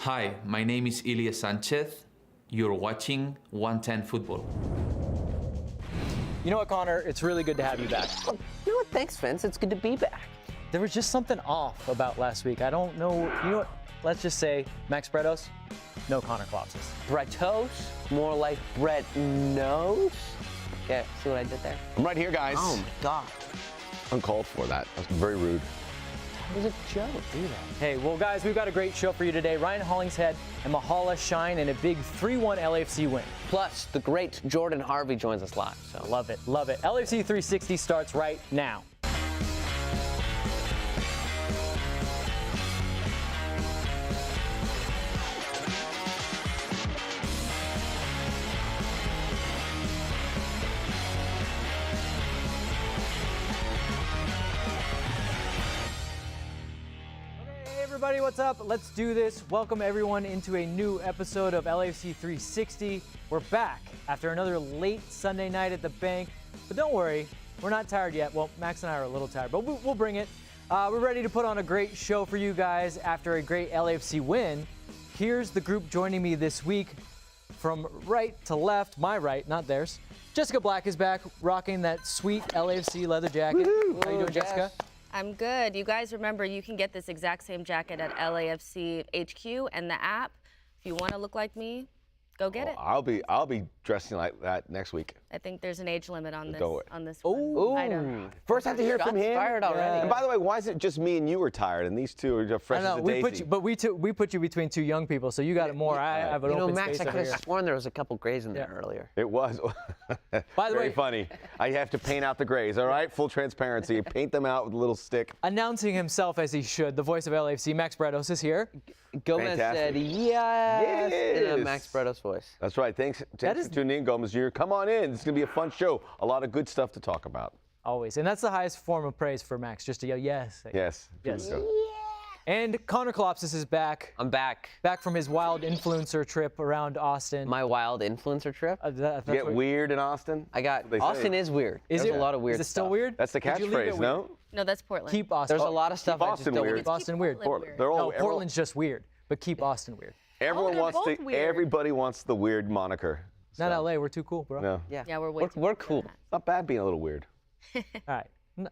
Hi, my name is Ilya Sanchez. You're watching 110 Football. You know what, Connor? It's really good to have you back. You know what? Thanks, Vince. It's good to be back. There was just something off about last week. I don't know. You know what? Let's just say Max Bretos, no Connor Kalopsis. Bretos, more like Brett Nose. Yeah, see what I did there? I'm right here, guys. Oh my God. Uncalled for that. That was very rude. It was a joke. Do that. Hey, well, guys, we've got a great show for you today. Ryan Hollinghead and Mahala shine in a big 3-1 LAFC win. Plus, the great Jordan Harvey joins us live. So Love it, love it. LAFC 360 starts right now. Everybody, what's up? Let's do this. Welcome everyone into a new episode of LAFC 360. We're back after another late Sunday night at the bank. But don't worry, we're not tired yet. Well, Max and I are a little tired, but we'll bring it. We're ready to put on a great show for you guys after a great LAFC win. Here's the group joining me this week from right to left, my right, not theirs. Jessica Black is back, rocking that sweet LAFC leather jacket. Woo-hoo. How you doing, Jessica? I'm good. You guys remember you can get this exact same jacket at LAFC HQ and the app. If you want to look like me, go get it. I'll be dressing like that next week. I think there's an age limit on this Go. on this Ooh. one item. First, I have to hear from Shots him. fired already. And by the way, why is it just me and you are tired, and these two are just fresh I know, as a we daisy? put you, but we put you between two young people, so you got it more. I have an You know, open Max, space I over could here. have sworn there was a couple grays in there Yeah. earlier. It was. By the Very way- funny. I have to paint out the grays, all right? Full transparency. Paint them out with a little stick. Announcing himself as he should, the voice of LAFC, Max Bretos is here. Gomez Fantastic. said yes in a Yes. Max Bretos voice. That's right. Thanks is- for tuning in, Gomez Jr. Come on in. It's going to be a fun show. A lot of good stuff to talk about. Always. And that's the highest form of praise for Max, just to yell yes. Yes. Yes. Good. And Connor Kalopsis is back. I'm back. Back from his wild influencer trip around Austin. My wild influencer trip. That's Get what- weird in Austin? I got They say. Austin is weird. Is There's it? a lot of weird Is it still stuff. weird? That's the Did you leave it catchphrase, weird? no? No, that's Portland. Keep Austin. There's a lot of stuff I just Austin don't weird. Keep Austin weird. Portland weird. They're all, No, everyone, Portland's just weird, but keep Austin weird. everyone they're wants both to. weird. Everybody wants the weird moniker. Not So, LA, we're too cool, bro. No. Yeah, we're way too We're for cool. that. Not bad being a little weird. All right,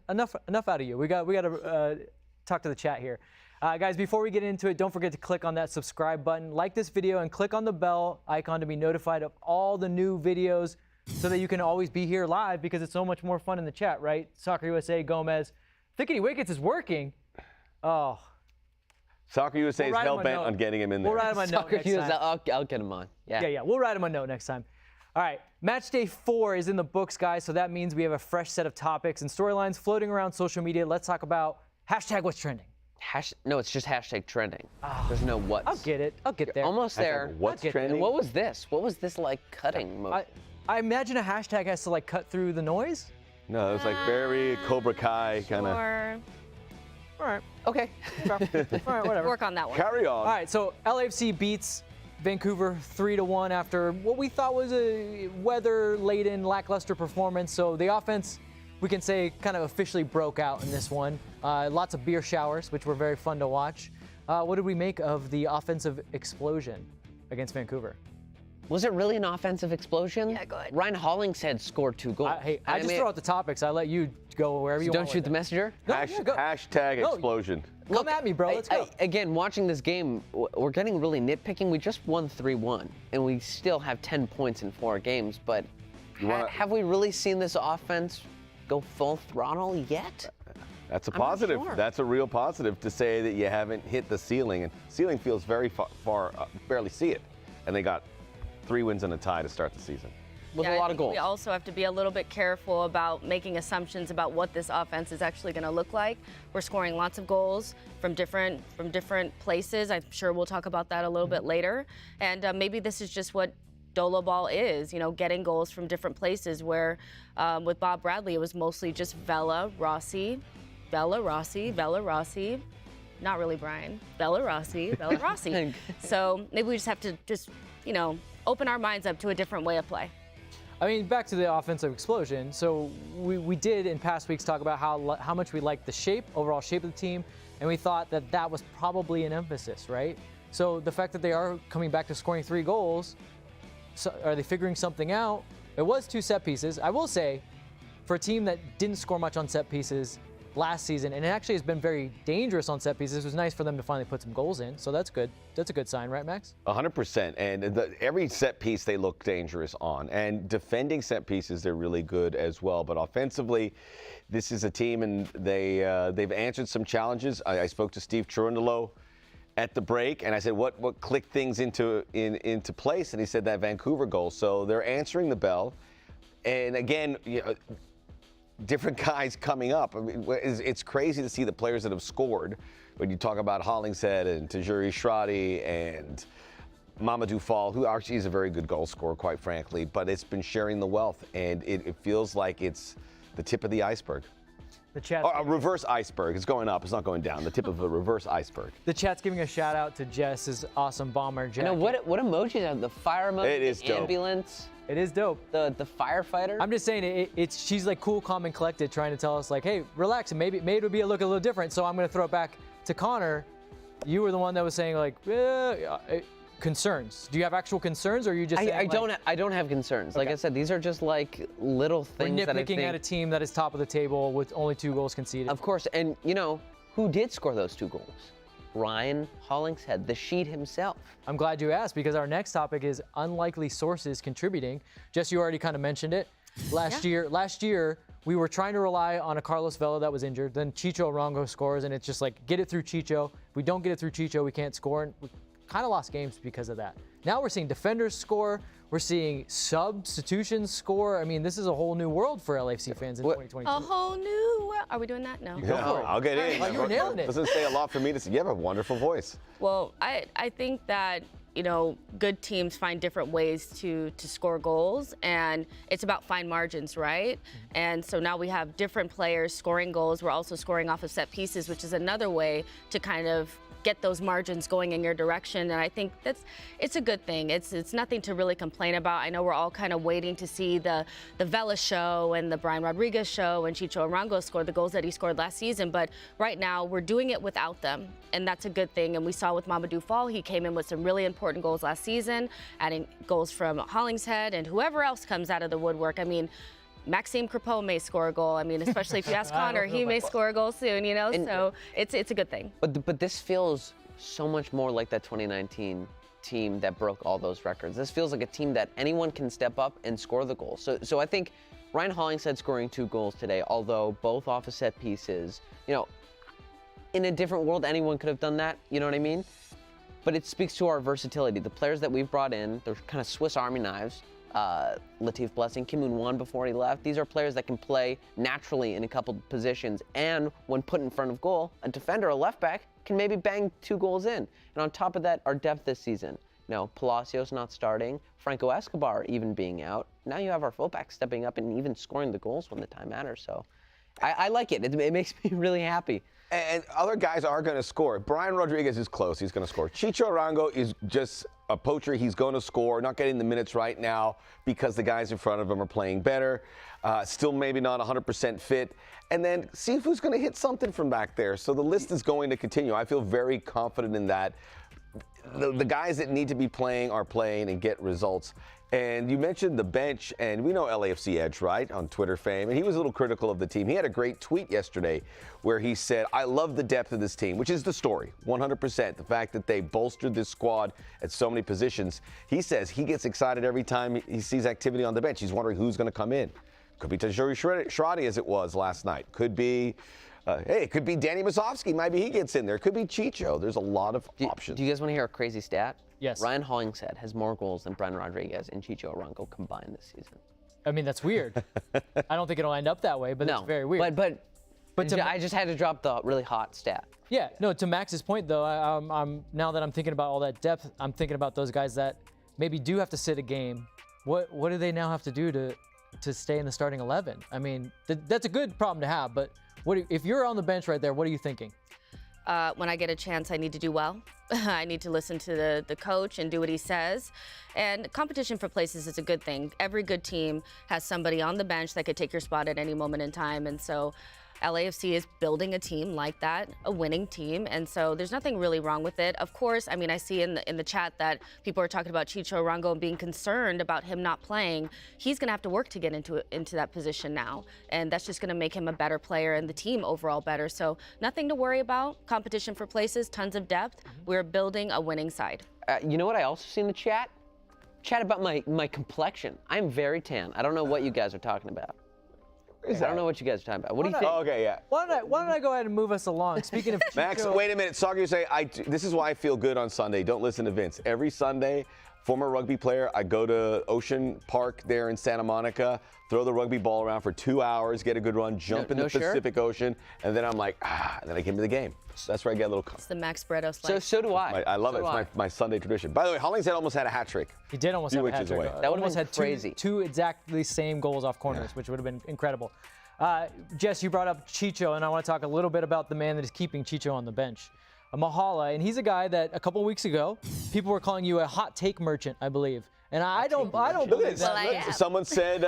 enough out of you. We got to talk to the chat here. Guys, before we get into it, don't forget to click on that subscribe button, like this video, and click on the bell icon to be notified of all the new videos so that you can always be here live because it's so much more fun in the chat, right? Soccer USA, Gomez. Thickety Wickets is working. Oh, Soccer USA is We'll write him hell a bent note. on getting him in there. we'll write him a note Soccer next Hughes, time. I'll get him on. Yeah. Yeah, we'll write him a note next time. All right, match day 4 is in the books, guys, so that means we have a fresh set of topics and storylines floating around social media. Let's talk about hashtag what's trending. No, it's just hashtag trending. There's no what's. I'll get it. I'll get there. Almost there. What's get- trending? And what was this? What was this like cutting mode? I imagine a hashtag has to like cut through the noise. No, it was like very Cobra Kai kind of. Or All right. Okay. All right, whatever. work on that one. Carry on. All right, so LAFC beats Vancouver 3-1 after what we thought was a weather-laden, lackluster performance. So the offense, we can say, kind of officially broke out in this one. Lots of beer showers, which were very fun to watch. What did we make of the offensive explosion against Vancouver? Was it really an offensive explosion? Yeah, go ahead. Ryan Hollinghead scored 2 goals. I just throw out the topics. I let you go wherever you Don't want. shoot the messenger? No, yeah, go. Hashtag No. explosion. Come at me, bro. Let's go. Again, watching this game, we're getting really nitpicking. We just won 3-1, and we still have 10 points in 4 games. But have we really seen this offense go full throttle yet? That's a I'm not positive. sure. That's a real positive to say that you haven't hit the ceiling. And ceiling feels very far, barely see it. And they got 3 wins and a tie to start the season. With Yeah, a I lot of think goals. We also have to be a little bit careful about making assumptions about what this offense is actually going to look like. We're scoring lots of goals from different places. I'm sure we'll talk about that a little bit later. And maybe this is just what Dolo ball is, getting goals from different places where with Bob Bradley, it was mostly just Vela Rossi. Not really Brian. Vela Rossi. So maybe we just have to open our minds up to a different way of play. I mean, back to the offensive explosion. So we did in past weeks talk about how much we liked the overall shape of the team, and we thought that was probably an emphasis, right? So the fact that they are coming back to scoring 3 goals, so are they figuring something out? It was 2 set pieces. I will say, for a team that didn't score much on set pieces last season, and it actually has been very dangerous on set pieces, it was nice for them to finally put some goals in. So that's good. That's a good sign, right, Max? 100%. And every set piece they look dangerous on. And defending set pieces, they're really good as well. But offensively, this is a team, and they've answered some challenges. I spoke to Steve Cherundolo at the break, and I said, what clicked things into place? And he said that Vancouver goal. So they're answering the bell. And again, different guys coming up. I mean, it's crazy to see the players that have scored. When you talk about Hollinghead and Tajuri Shradi and Mamadou Fall, who actually is a very good goal scorer, quite frankly, but it's been sharing the wealth, and it feels like it's the tip of the iceberg. The chat. A reverse iceberg. It's going up. It's not going down. The tip of a reverse iceberg. The chat's giving a shout out to Jess's awesome bomber jacket. You know, what emojis are the fire emoji? It is the dope. ambulance. It is dope. The firefighter. I'm just saying, she's like cool, calm, and collected, trying to tell us like, hey, relax, and maybe it'll be a little different. So I'm gonna throw it back to Connor. You were the one that was saying like, concerns. Do you have actual concerns, or are you just? I don't have concerns. Like Okay. I said, these are just like little We're things that I nitpicking think. at a team that is top of the table with only 2 goals conceded. Of course, and you know who did score those 2 goals? Ryan Hollinghead, the Sheet himself. I'm glad you asked, because our next topic is unlikely sources contributing. Jess, you already kind of mentioned it. Last year, we were trying to rely on a Carlos Vela that was injured. Then Chicho Arango scores, and it's just like, get it through Chicho. If we don't get it through Chicho, we can't score. And we kind of lost games because of that. Now we're seeing defenders score. We're seeing substitutions score. I mean, this is a whole new world for LAFC fans in 2022. A whole new world. Are we doing that? No. Yeah, I'll get in. Oh, you were nailing it. Doesn't say a lot for me to say. You have a wonderful voice. Well, I think that, you know, good teams find different ways to score goals, and it's about fine margins, right? And so now we have different players scoring goals. We're also scoring off of set pieces, which is another way to kind of get those margins going in your direction. And I think it's a good thing. It's nothing to really complain about. I know we're all kind of waiting to see the Vela show and the Brian Rodriguez show and Chicho Arango score the goals that he scored last season. But right now we're doing it without them, and that's a good thing. And we saw with Mamadou Fall, he came in with some really important goals last season, adding goals from Hollingshead and whoever else comes out of the woodwork. I mean, Maxime Crepeau may score a goal. I mean, especially if you ask Connor, he may score a goal soon, you know? So it's a good thing. But this feels so much more like that 2019 team that broke all those records. This feels like a team that anyone can step up and score the goal. So I think Ryan Hollinghead scoring 2 goals today, although both off of set pieces, you know, in a different world, anyone could have done that, you know what I mean? But it speaks to our versatility. The players that we've brought in, they're kind of Swiss Army knives. Latif Blessing, Moon-hwan before he left. These are players that can play naturally in a couple positions, and when put in front of goal, a defender, a left back, can maybe bang 2 goals in. And on top of that, our depth this season. You know, Palacios not starting, Franco Escobar even being out. Now you have our fullback stepping up and even scoring the goals when the time matters. So I like it. It makes me really happy. And other guys are going to score. Brian Rodriguez is close. He's going to score. Chicho Arango is just a poacher. He's going to score. Not getting the minutes right now because the guys in front of him are playing better. Still maybe not 100% fit. And then see who's going to hit something from back there. So the list is going to continue. I feel very confident in that. The guys that need to be playing are playing and get results. And you mentioned the bench, and we know LAFC Edge, right, on Twitter fame, and he was a little critical of the team. He had a great tweet yesterday where he said, I love the depth of this team, which is the story, 100%. The fact that they bolstered this squad at so many positions. He says he gets excited every time he sees activity on the bench. He's wondering who's going to come in. Could be Tajuri Shradi as it was last night. Could be, it could be Danny Masovsky. Maybe he gets in there. Could be Chicho. There's a lot of options. Do you guys want to hear a crazy stat? Yes. Ryan Hollinghead has more goals than Brian Rodriguez and Chicho Arango combined this season. I mean, that's weird. I don't think it'll end up that way, but it's very weird. But I just had to drop the really hot stat. Yeah, no, to Max's point, though, I'm now that I'm thinking about all that depth, I'm thinking about those guys that maybe do have to sit a game. What do they now have to do to stay in the starting 11? I mean, that's a good problem to have, but if you're on the bench right there, what are you thinking? When I get a chance, I need to do well. I need to listen to the coach and do what he says. And competition for places is a good thing. Every good team has somebody on the bench that could take your spot at any moment in time. And so LAFC is building a team like that, a winning team, and so there's nothing really wrong with it. Of course, I mean, I see in the chat that people are talking about Chicho Arango and being concerned about him not playing. He's going to have to work to get into that position now, and that's just going to make him a better player and the team overall better. So nothing to worry about. Competition for places, tons of depth. We're building a winning side. You know what I also see in the chat? Chat about my complexion. I'm very tan. I don't know what you guys are talking about. I don't know what you guys are talking about. What do you think? Oh, okay, yeah. Why don't I go ahead and move us along? Speaking of Max, Chicho, wait a minute. Soccer, you say, this is why I feel good on Sunday. Don't listen to Vince. Every Sunday, former rugby player, I go to Ocean Park there in Santa Monica, throw the rugby ball around for 2 hours, get a good run, jump in the Pacific Ocean, and then I'm like, and then I get into the game. So that's where I get a little It's the Max Bretos life. So do I. I love it. It's my Sunday tradition. By the way, Hollingshead almost had a hat trick. he did almost have a hat trick. That would've Almost been had crazy. two exactly same goals off corners, which would have been incredible. Jess, you brought up Chicho, and I want to talk a little bit about the man that is keeping Chicho on the bench, Mahala, and he's a guy that a couple weeks ago people were calling you a hot take merchant, I believe, and I don't believe that. Well, I am. Someone said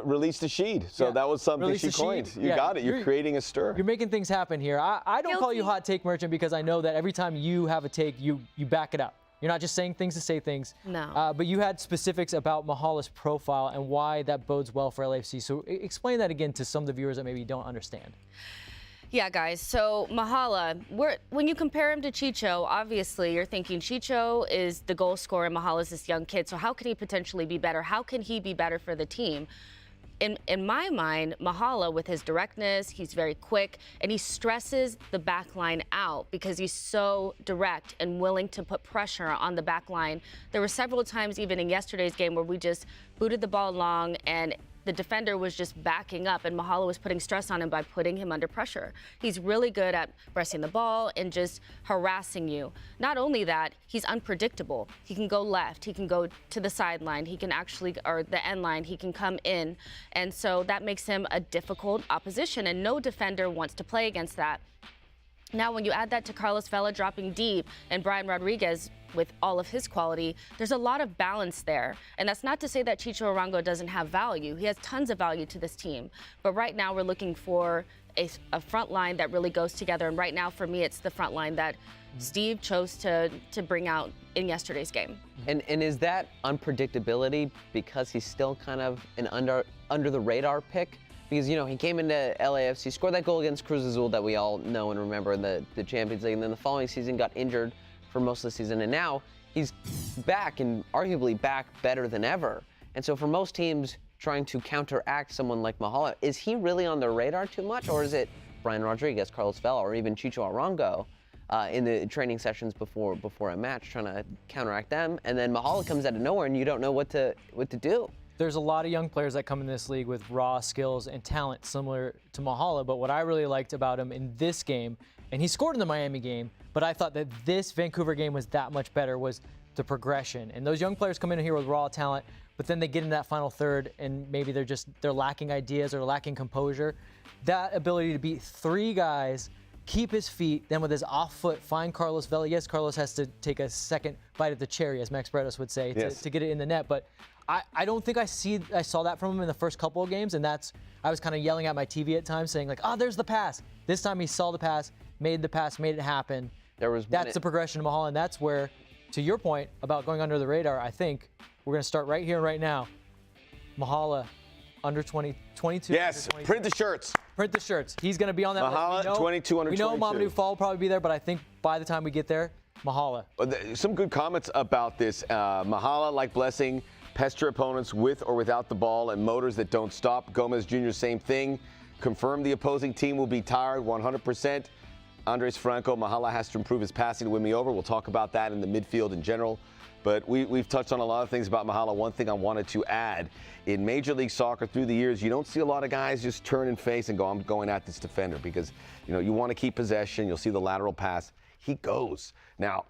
release the sheet, so Yeah. that was something Release she the coined. sheet. You Yeah. got it. You're creating a stir. You're making things happen here. I don't call you Guilty. hot take merchant because I know that every time you have a take, you back it up. You're not just saying things to say things. No. But you had specifics about Mahala's profile and why that bodes well for LAFC. So explain that again to some of the viewers that maybe don't understand. Yeah, guys. So Mahala, when you compare him to Chicho, obviously you're thinking Chicho is the goal scorer and Mahala's this young kid. So how can he potentially be better? How can he be better for the team? In my mind, Mahala, with his directness, he's very quick, and he stresses the back line out because he's so direct and willing to put pressure on the back line. There were several times, even in yesterday's game, where we just booted the ball long and the defender was just backing up, and Mahala was putting stress on him by putting him under pressure. He's really good at pressing the ball and just harassing you. Not only that, he's unpredictable. He can go left, he can go to the sideline, he can actually, or the end line, he can come in. And so that makes him a difficult opposition, and no defender wants to play against that. Now, when you add that to Carlos Vela dropping deep and Brian Rodriguez with all of his quality, there's a lot of balance there. And that's not to say that Chicho Arango doesn't have value. He has tons of value to this team. But right now, we're looking for a front line that really goes together. And right now, for me, it's the front line that Steve chose to bring out in yesterday's game. And is that unpredictability because he's still kind of an under the radar pick? Because, you know, he came into LAFC, scored that goal against Cruz Azul that we all know and remember in the Champions League, and then the following season got injured for most of the season, and now he's back and arguably back better than ever. And so for most teams trying to counteract someone like Mahala, is he really on their radar too much, or is it Brian Rodriguez, Carlos Vela, or even Chicho Arango in the training sessions before a match trying to counteract them, and then Mahala comes out of nowhere and you don't know what to do? There's a lot of young players that come in this league with raw skills and talent similar to Mahala, but what I really liked about him in this game, and he scored in the Miami game, but I thought that this Vancouver game was that much better, was the progression. And those young players come in here with raw talent, but then they get in that final third and maybe they're lacking ideas or lacking composure. That ability to beat three guys, keep his feet, then with his off foot, find Carlos Vela. Yes, Carlos has to take a second bite at the cherry, as Max Bretos would say, to get it in the net, but I don't think I saw that from him in the first couple of games, and I was kind of yelling at my TV at times saying like, there's the pass. This time he saw the pass, made it happen. That's the progression of Mahala, and that's where, to your point about going under the radar, I think we're going to start right here and right now. Mahala, under 22. Yes, under 22. print the shirts. Print the shirts. He's going to be on that Mahala, list. 22 under 22. We know Mamadou Fall will probably be there, but I think by the time we get there, Mahala. Some good comments about this. Mahala, like Blessing, pester opponents with or without the ball and motors that don't stop. Gomez Jr., same thing. Confirm the opposing team will be tired 100%. Andres Franco, Mahala has to improve his passing to win me over. We'll talk about that in the midfield in general. But we've touched on a lot of things about Mahala. One thing I wanted to add, in Major League Soccer through the years, you don't see a lot of guys just turn and face and go, I'm going at this defender, because you want to keep possession. You'll see the lateral pass. He goes. Now,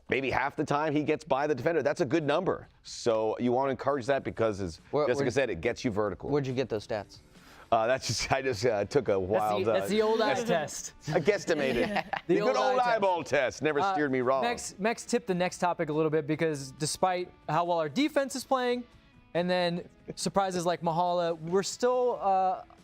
maybe half the time he gets by the defender. That's a good number. So you want to encourage that because, as Jessica said, it gets you vertical. Where'd you get those stats? I just took a wild. That's the old eye test. I guesstimated. The good old eyeball test never steered me wrong. Max tipped the next topic a little bit because despite how well our defense is playing, and then surprises like Mahala, we're still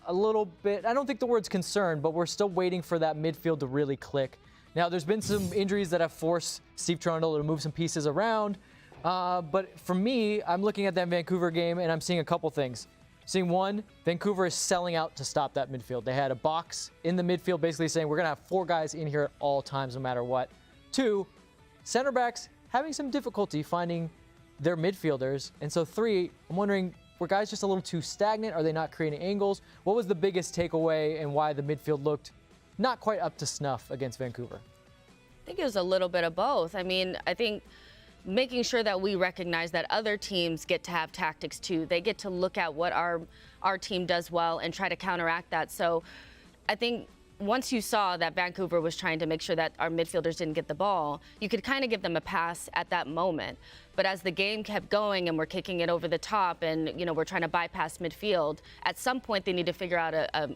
a little bit, I don't think the word's concerned, but we're still waiting for that midfield to really click. Now, there's been some injuries that have forced Steve Trundle to move some pieces around. But for me, I'm looking at that Vancouver game and I'm seeing a couple things. Seeing one, Vancouver is selling out to stop that midfield. They had a box in the midfield basically saying we're going to have 4 guys in here at all times no matter what. 2, center backs having some difficulty finding their midfielders. And so 3, I'm wondering, were guys just a little too stagnant? Are they not creating angles? What was the biggest takeaway and why the midfield looked not quite up to snuff against Vancouver? I think it was a little bit of both. I mean, I think making sure that we recognize that other teams get to have tactics too. They get to look at what our team does well and try to counteract that. So I think once you saw that Vancouver was trying to make sure that our midfielders didn't get the ball, you could kind of give them a pass at that moment. But as the game kept going and we're kicking it over the top and, you know, we're trying to bypass midfield, at some point they need to figure out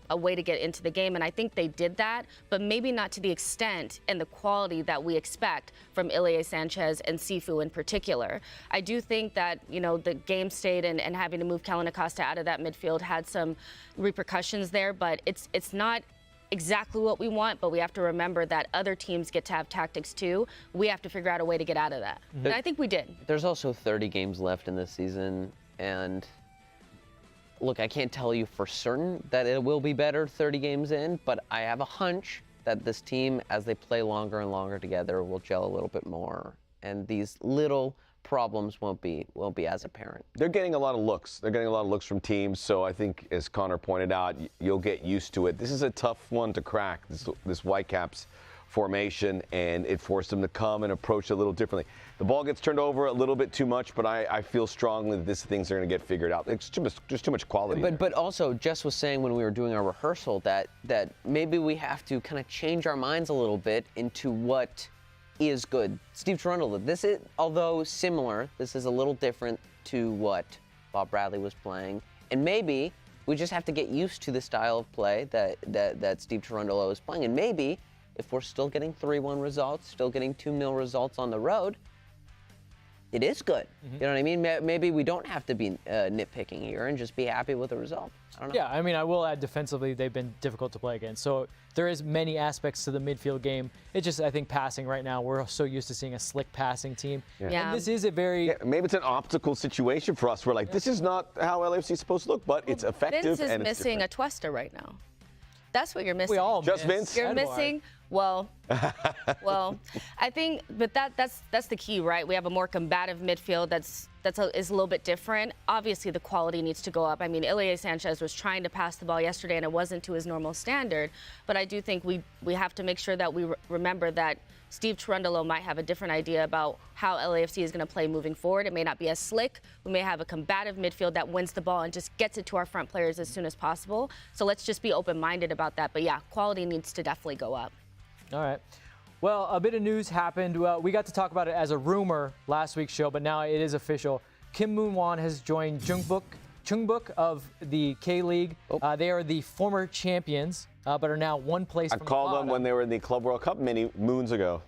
a way to get into the game. And I think they did that, but maybe not to the extent and the quality that we expect from Ilie Sanchez and Sifu in particular. I do think that, you know, the game state and having to move Kellen Acosta out of that midfield had some repercussions there, but it's not exactly what we want, but we have to remember that other teams get to have tactics too. We have to figure out a way to get out of that. And I think we did. There's also 30 games left in this season, and look, I can't tell you for certain that it will be better 30 games in, but I have a hunch that this team, as they play longer and longer together, will gel a little bit more, and these little problems won't be as apparent. They're getting a lot of looks. They're getting a lot of looks from teams. So I think, as Connor pointed out, you'll get used to it. This is a tough one to crack, this Whitecaps formation, and it forced them to come and approach it a little differently. The ball gets turned over a little bit too much, but I feel strongly that things are going to get figured out. It's just too much quality. But also, Jess was saying when we were doing our rehearsal that maybe we have to kind of change our minds a little bit into what is good. Steve Trundle, this is, although similar, this is a little different to what Bob Bradley was playing. And maybe we just have to get used to the style of play that Steve Trundle is playing. And maybe if we're still getting 3-1 results, still getting 2-0 results on the road, it is good. Mm-hmm. You know what I mean? Maybe we don't have to be nitpicking here and just be happy with the result. I don't know. Yeah, I mean, I will add defensively, they've been difficult to play against. So there is many aspects to the midfield game. It's just, I think, passing right now. We're so used to seeing a slick passing team. Yeah. And this is a very... Yeah, maybe it's an optical situation for us. We're like, this is not how LAFC is supposed to look, but it's effective. Vince is missing a Twester right now. That's what you're missing. We all just miss. Vince? You're missing, well, I think, but that's the key, right? We have a more combative midfield is a little bit different. Obviously, the quality needs to go up. I mean, Ilie Sanchez was trying to pass the ball yesterday, and it wasn't to his normal standard. But I do think we have to make sure that we remember that Steve Trundle might have a different idea about how LAFC is going to play moving forward. It may not be as slick. We may have a combative midfield that wins the ball and just gets it to our front players as soon as possible. So let's just be open-minded about that. But yeah, quality needs to definitely go up. All right. Well, a bit of news happened. We got to talk about it as a rumor last week's show, but now it is official. Kim Moon-hwan has joined Chungbuk of the K-League. They are the former champions, but are now one place from the bottom. I called them when they were in the Club World Cup many moons ago.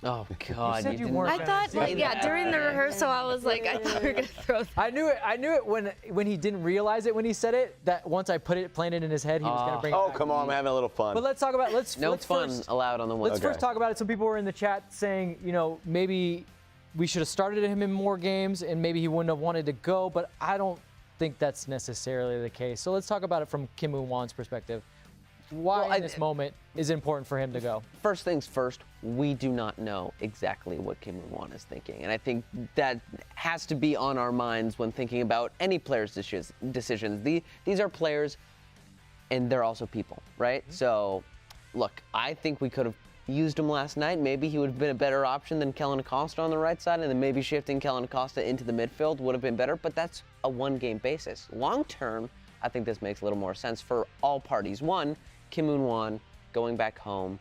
Oh, God. You said you weren't. I thought, during the rehearsal, I was like, I thought we were going to throw that. I knew it when he didn't realize it when he said it, that once I planted in his head, he was going to bring it back. Oh, come on, I'm having a little fun. But let's talk about, No fun allowed on the one. Let's first talk about it. Some people were in the chat saying, you know, maybe we should have started him in more games and maybe he wouldn't have wanted to go, but I don't think that's necessarily the case. So let's talk about it from Kim Moon-hwan's perspective. Why in this moment is it important for him to go? First things first, we do not know exactly what Kim Moon-hwan is thinking. And I think that has to be on our minds when thinking about any player's decisions. These are players, and they're also people, right? Mm-hmm. So, look, I think we could have used him last night. Maybe he would have been a better option than Kellen Acosta on the right side, and then maybe shifting Kellen Acosta into the midfield would have been better, but that's a one-game basis. Long term, I think this makes a little more sense for all parties. One, Kim Moon-hwan going back home.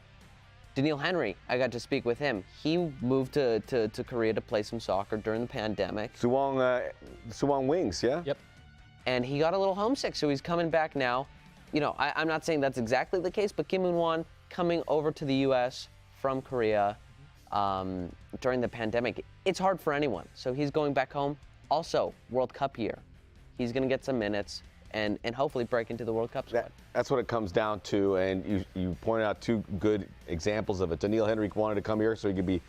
Daniil Henry, I got to speak with him. He moved to Korea to play some soccer during the pandemic. Suwon Wings, yeah? Yep. And he got a little homesick, so he's coming back now. You know, I'm not saying that's exactly the case, but Kim Moon-hwan coming over to the U.S. from Korea during the pandemic, it's hard for anyone. So he's going back home. Also, World Cup year. He's going to get some minutes. and hopefully break into the World Cup squad. That's what it comes down to, and you pointed out two good examples of it. Daniil Henrique wanted to come here so he could be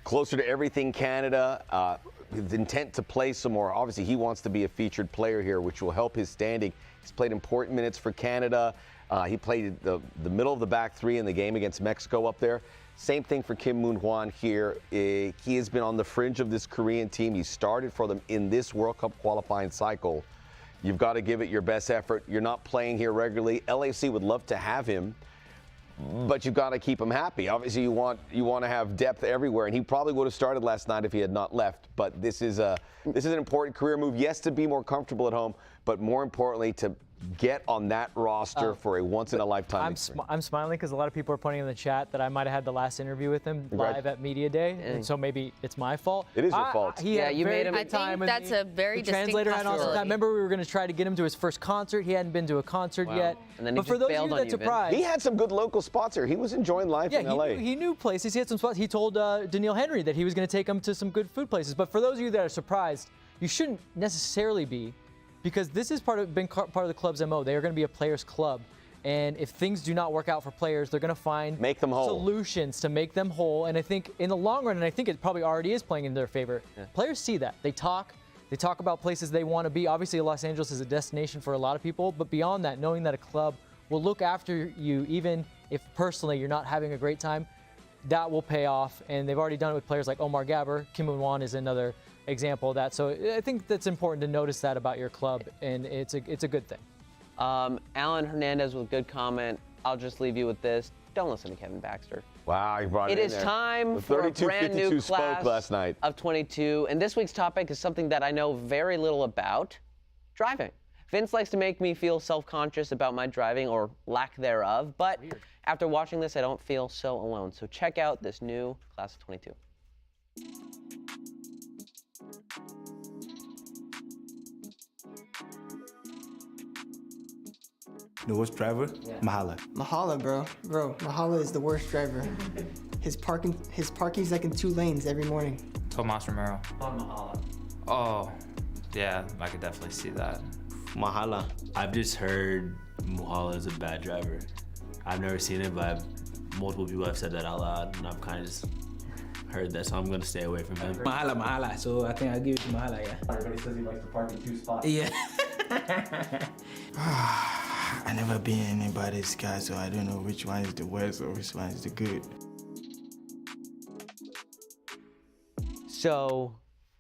closer to everything Canada. His intent to play some more. Obviously, he wants to be a featured player here, which will help his standing. He's played important minutes for Canada. He played the middle of the back three in the game against Mexico up there. Same thing for Kim Moon-hwan here. He has been on the fringe of this Korean team. He started for them in this World Cup qualifying cycle. You've got to give it your best effort. You're not playing here regularly. LAFC would love to have him, but you've got to keep him happy. Obviously, you want to have depth everywhere, and he probably would have started last night if he had not left. But this is an important career move. Yes, to be more comfortable at home, but more importantly, to get on that roster for a once-in-a-lifetime experience. I'm smiling because a lot of people are pointing in the chat that I might have had the last interview with him live at Media Day, and so maybe it's my fault. It is your fault. He had you very made him. good I time think with that's me. a very The distinct translator had awesome time. possibility. Remember, we were going to try to get him to his first concert. He hadn't been to a concert yet. And then he but for just those of bailed you on that you, Vin. surprised, He had some good local spots here. He was enjoying life in LA. he knew places. He had some spots. He told Daniil Henry that he was going to take him to some good food places. But for those of you that are surprised, you shouldn't necessarily be, because this is part of the club's MO. They are going to be a players' club. And if things do not work out for players, they're going to find Make them whole. solutions to make them whole. And I think in the long run, and I think it probably already is playing in their favor, players see that. They talk about places they want to be. Obviously, Los Angeles is a destination for a lot of people. But beyond that, knowing that a club will look after you, even if personally you're not having a great time, that will pay off. And they've already done it with players like Omar Gabber. Kim Moon-hwan is another example of that. So I think that's important to notice that about your club, and it's a good thing. Alan Hernandez with a good comment. I'll just leave you with this. Don't listen to Kevin Baxter. Wow, he brought it It in is there. time The for a brand 32-52 new spoke class last night. of 22. And this week's topic is something that I know very little about, driving. Vince likes to make me feel self-conscious about my driving or lack thereof. But after watching this, I don't feel so alone. So check out this new class of 22. The worst driver? Mahala. Mahala, bro. Mahala is the worst driver. His parking's like in 2 lanes every morning. Tomas Romero. On Mahala. Oh, yeah, I could definitely see that. Mahala. I've just heard Mahala is a bad driver. I've never seen it, but multiple people have said that out loud, and I've kind of just heard that, so I'm gonna stay away from him. Mahala. So I think I'll give it to Mahala, yeah. Everybody says he likes to park in 2 spots. Yeah. I never been anybody's guy, so I don't know which one is the worst or which one is the good. So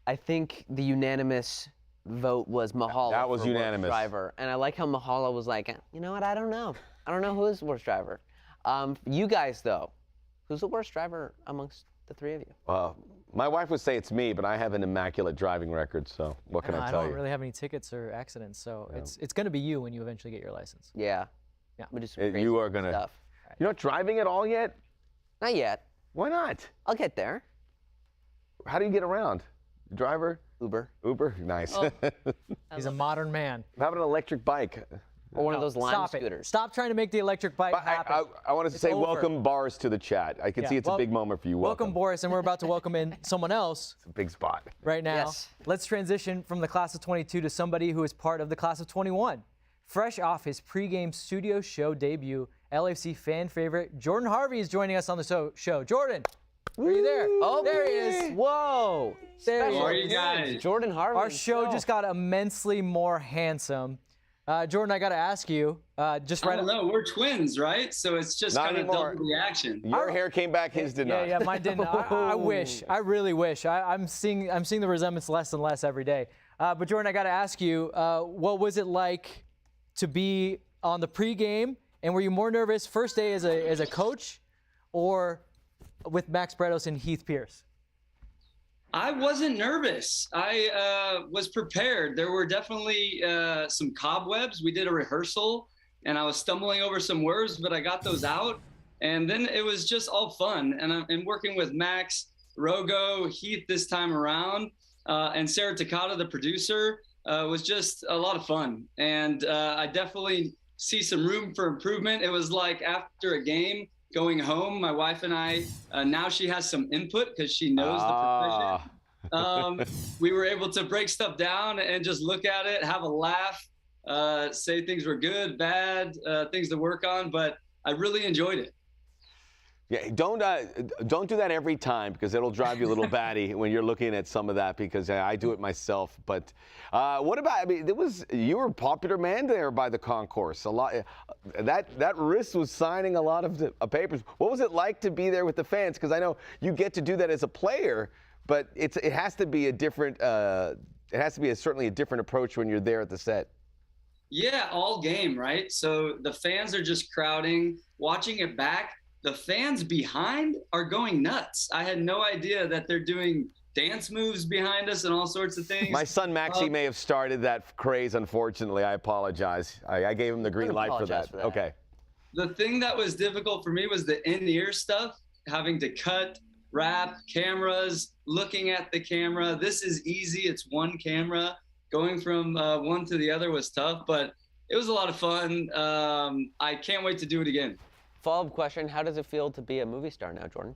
I think the unanimous vote was Mahala. That was for worst unanimous. driver. And I like how Mahala was like, you know what, I don't know. I don't know who is the worst driver. You guys, though, who's the worst driver amongst the 3 of you? My wife would say it's me, but I have an immaculate driving record, so what can I I tell don't you? really have any tickets or accidents, so it's going to be you when you eventually get your license. Yeah. Yeah. We just some You crazy are gonna. stuff. You're not driving at all yet? Not yet. Why not? I'll get there. How do you get around? Driver? Uber. Uber? Nice. Oh. He's a modern man. Have an electric bike. Or one of those Lime Stop scooters. it. Stop trying to make the electric bike But happen. I wanted to It's say over. welcome Boris to the chat. I can see it's a big moment for you. Welcome, Boris, and we're about to welcome in someone else It's a big spot. right now. Yes. Let's transition from the class of 22 to somebody who is part of the class of 21. Fresh off his pregame studio show debut, LAFC fan favorite Jordan Harvey is joining us on the show. Jordan, are you there? Oh, there he is. Whoa. There he Special is. guys? Jordan Harvey. Our show himself. just got immensely more handsome. Jordan, I got to ask you, just I right don't know. We're twins, right? So it's just Not kind of anymore. double the action. Your hair came back, his did not. Yeah, mine didn't. I wish. I really wish. I'm seeing the resemblance less and less every day. But Jordan, I got to ask you, what was it like to be on the pregame, and were you more nervous first day as a coach, or with Max Bretos and Heath Pierce? I wasn't nervous. I was prepared. There were definitely some cobwebs. We did a rehearsal, and I was stumbling over some words, but I got those out. And then it was just all fun. And working with Max, Rogo, Heath this time around, and Sarah Takata, the producer, was just a lot of fun. And I definitely see some room for improvement. It was like after a game, going home, my wife and I, now she has some input because she knows the profession. We were able to break stuff down and just look at it, have a laugh. say things were good, bad, things to work on, but I really enjoyed it. Yeah, don't do that every time, because it'll drive you a little batty when you're looking at some of that, because I do it myself. But what about? I mean, you were a popular man there by the concourse. A lot. That wrist was signing a lot of the papers. What was it like to be there with the fans? Because I know you get to do that as a player, but it has to be a different. It has to be certainly a different approach when you're there at the set. Yeah, all game, right? So the fans are just crowding, watching it back. The fans behind are going nuts. I had no idea that they're doing dance moves behind us and all sorts of things. My son Maxie may have started that craze, unfortunately. I apologize. I gave him the green light for that. Okay. The thing that was difficult for me was the in-ear stuff, having to cut, wrap, cameras, looking at the camera. This is easy. It's one camera. Going from one to the other was tough, but it was a lot of fun. I can't wait to do it again. Follow-up question, how does it feel to be a movie star now, Jordan?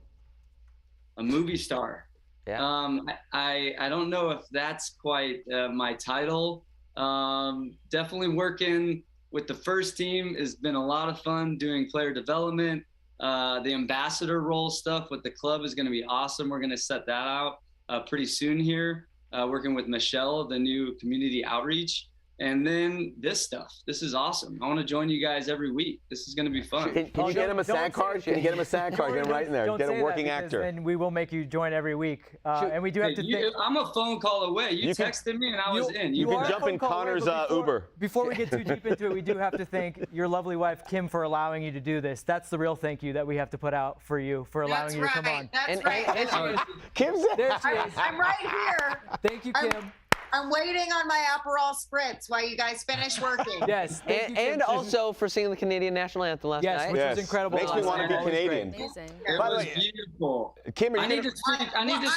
A movie star? Yeah. I don't know if that's quite my title. Definitely working with the first team has been a lot of fun, doing player development. The ambassador role stuff with the club is going to be awesome. We're going to set that out pretty soon here, working with Michelle, the new community outreach. And then this stuff. This is awesome. I want to join you guys every week. This is going to be fun. Can you get him a SAG card? Can you get him a SAG card? Get him right in there. Get a working actor. And we will make you join every week. And we do have to I'm a phone call away. You texted me and I was in. You can jump in Connor's Uber. Before we get too deep into it, we do have to thank your lovely wife, Kim, for allowing you to do this. That's the real thank you that we have to put out for you, for allowing you to come on. That's right. Kim's there. She is. I'm right here. Thank you, Kim. I'm waiting on my Aperol Spritz while you guys finish working. Yes. And also for singing the Canadian national anthem last night. Yes, which was incredible. Makes me want to be Canadian. Amazing. By the way, beautiful. Kim, I need to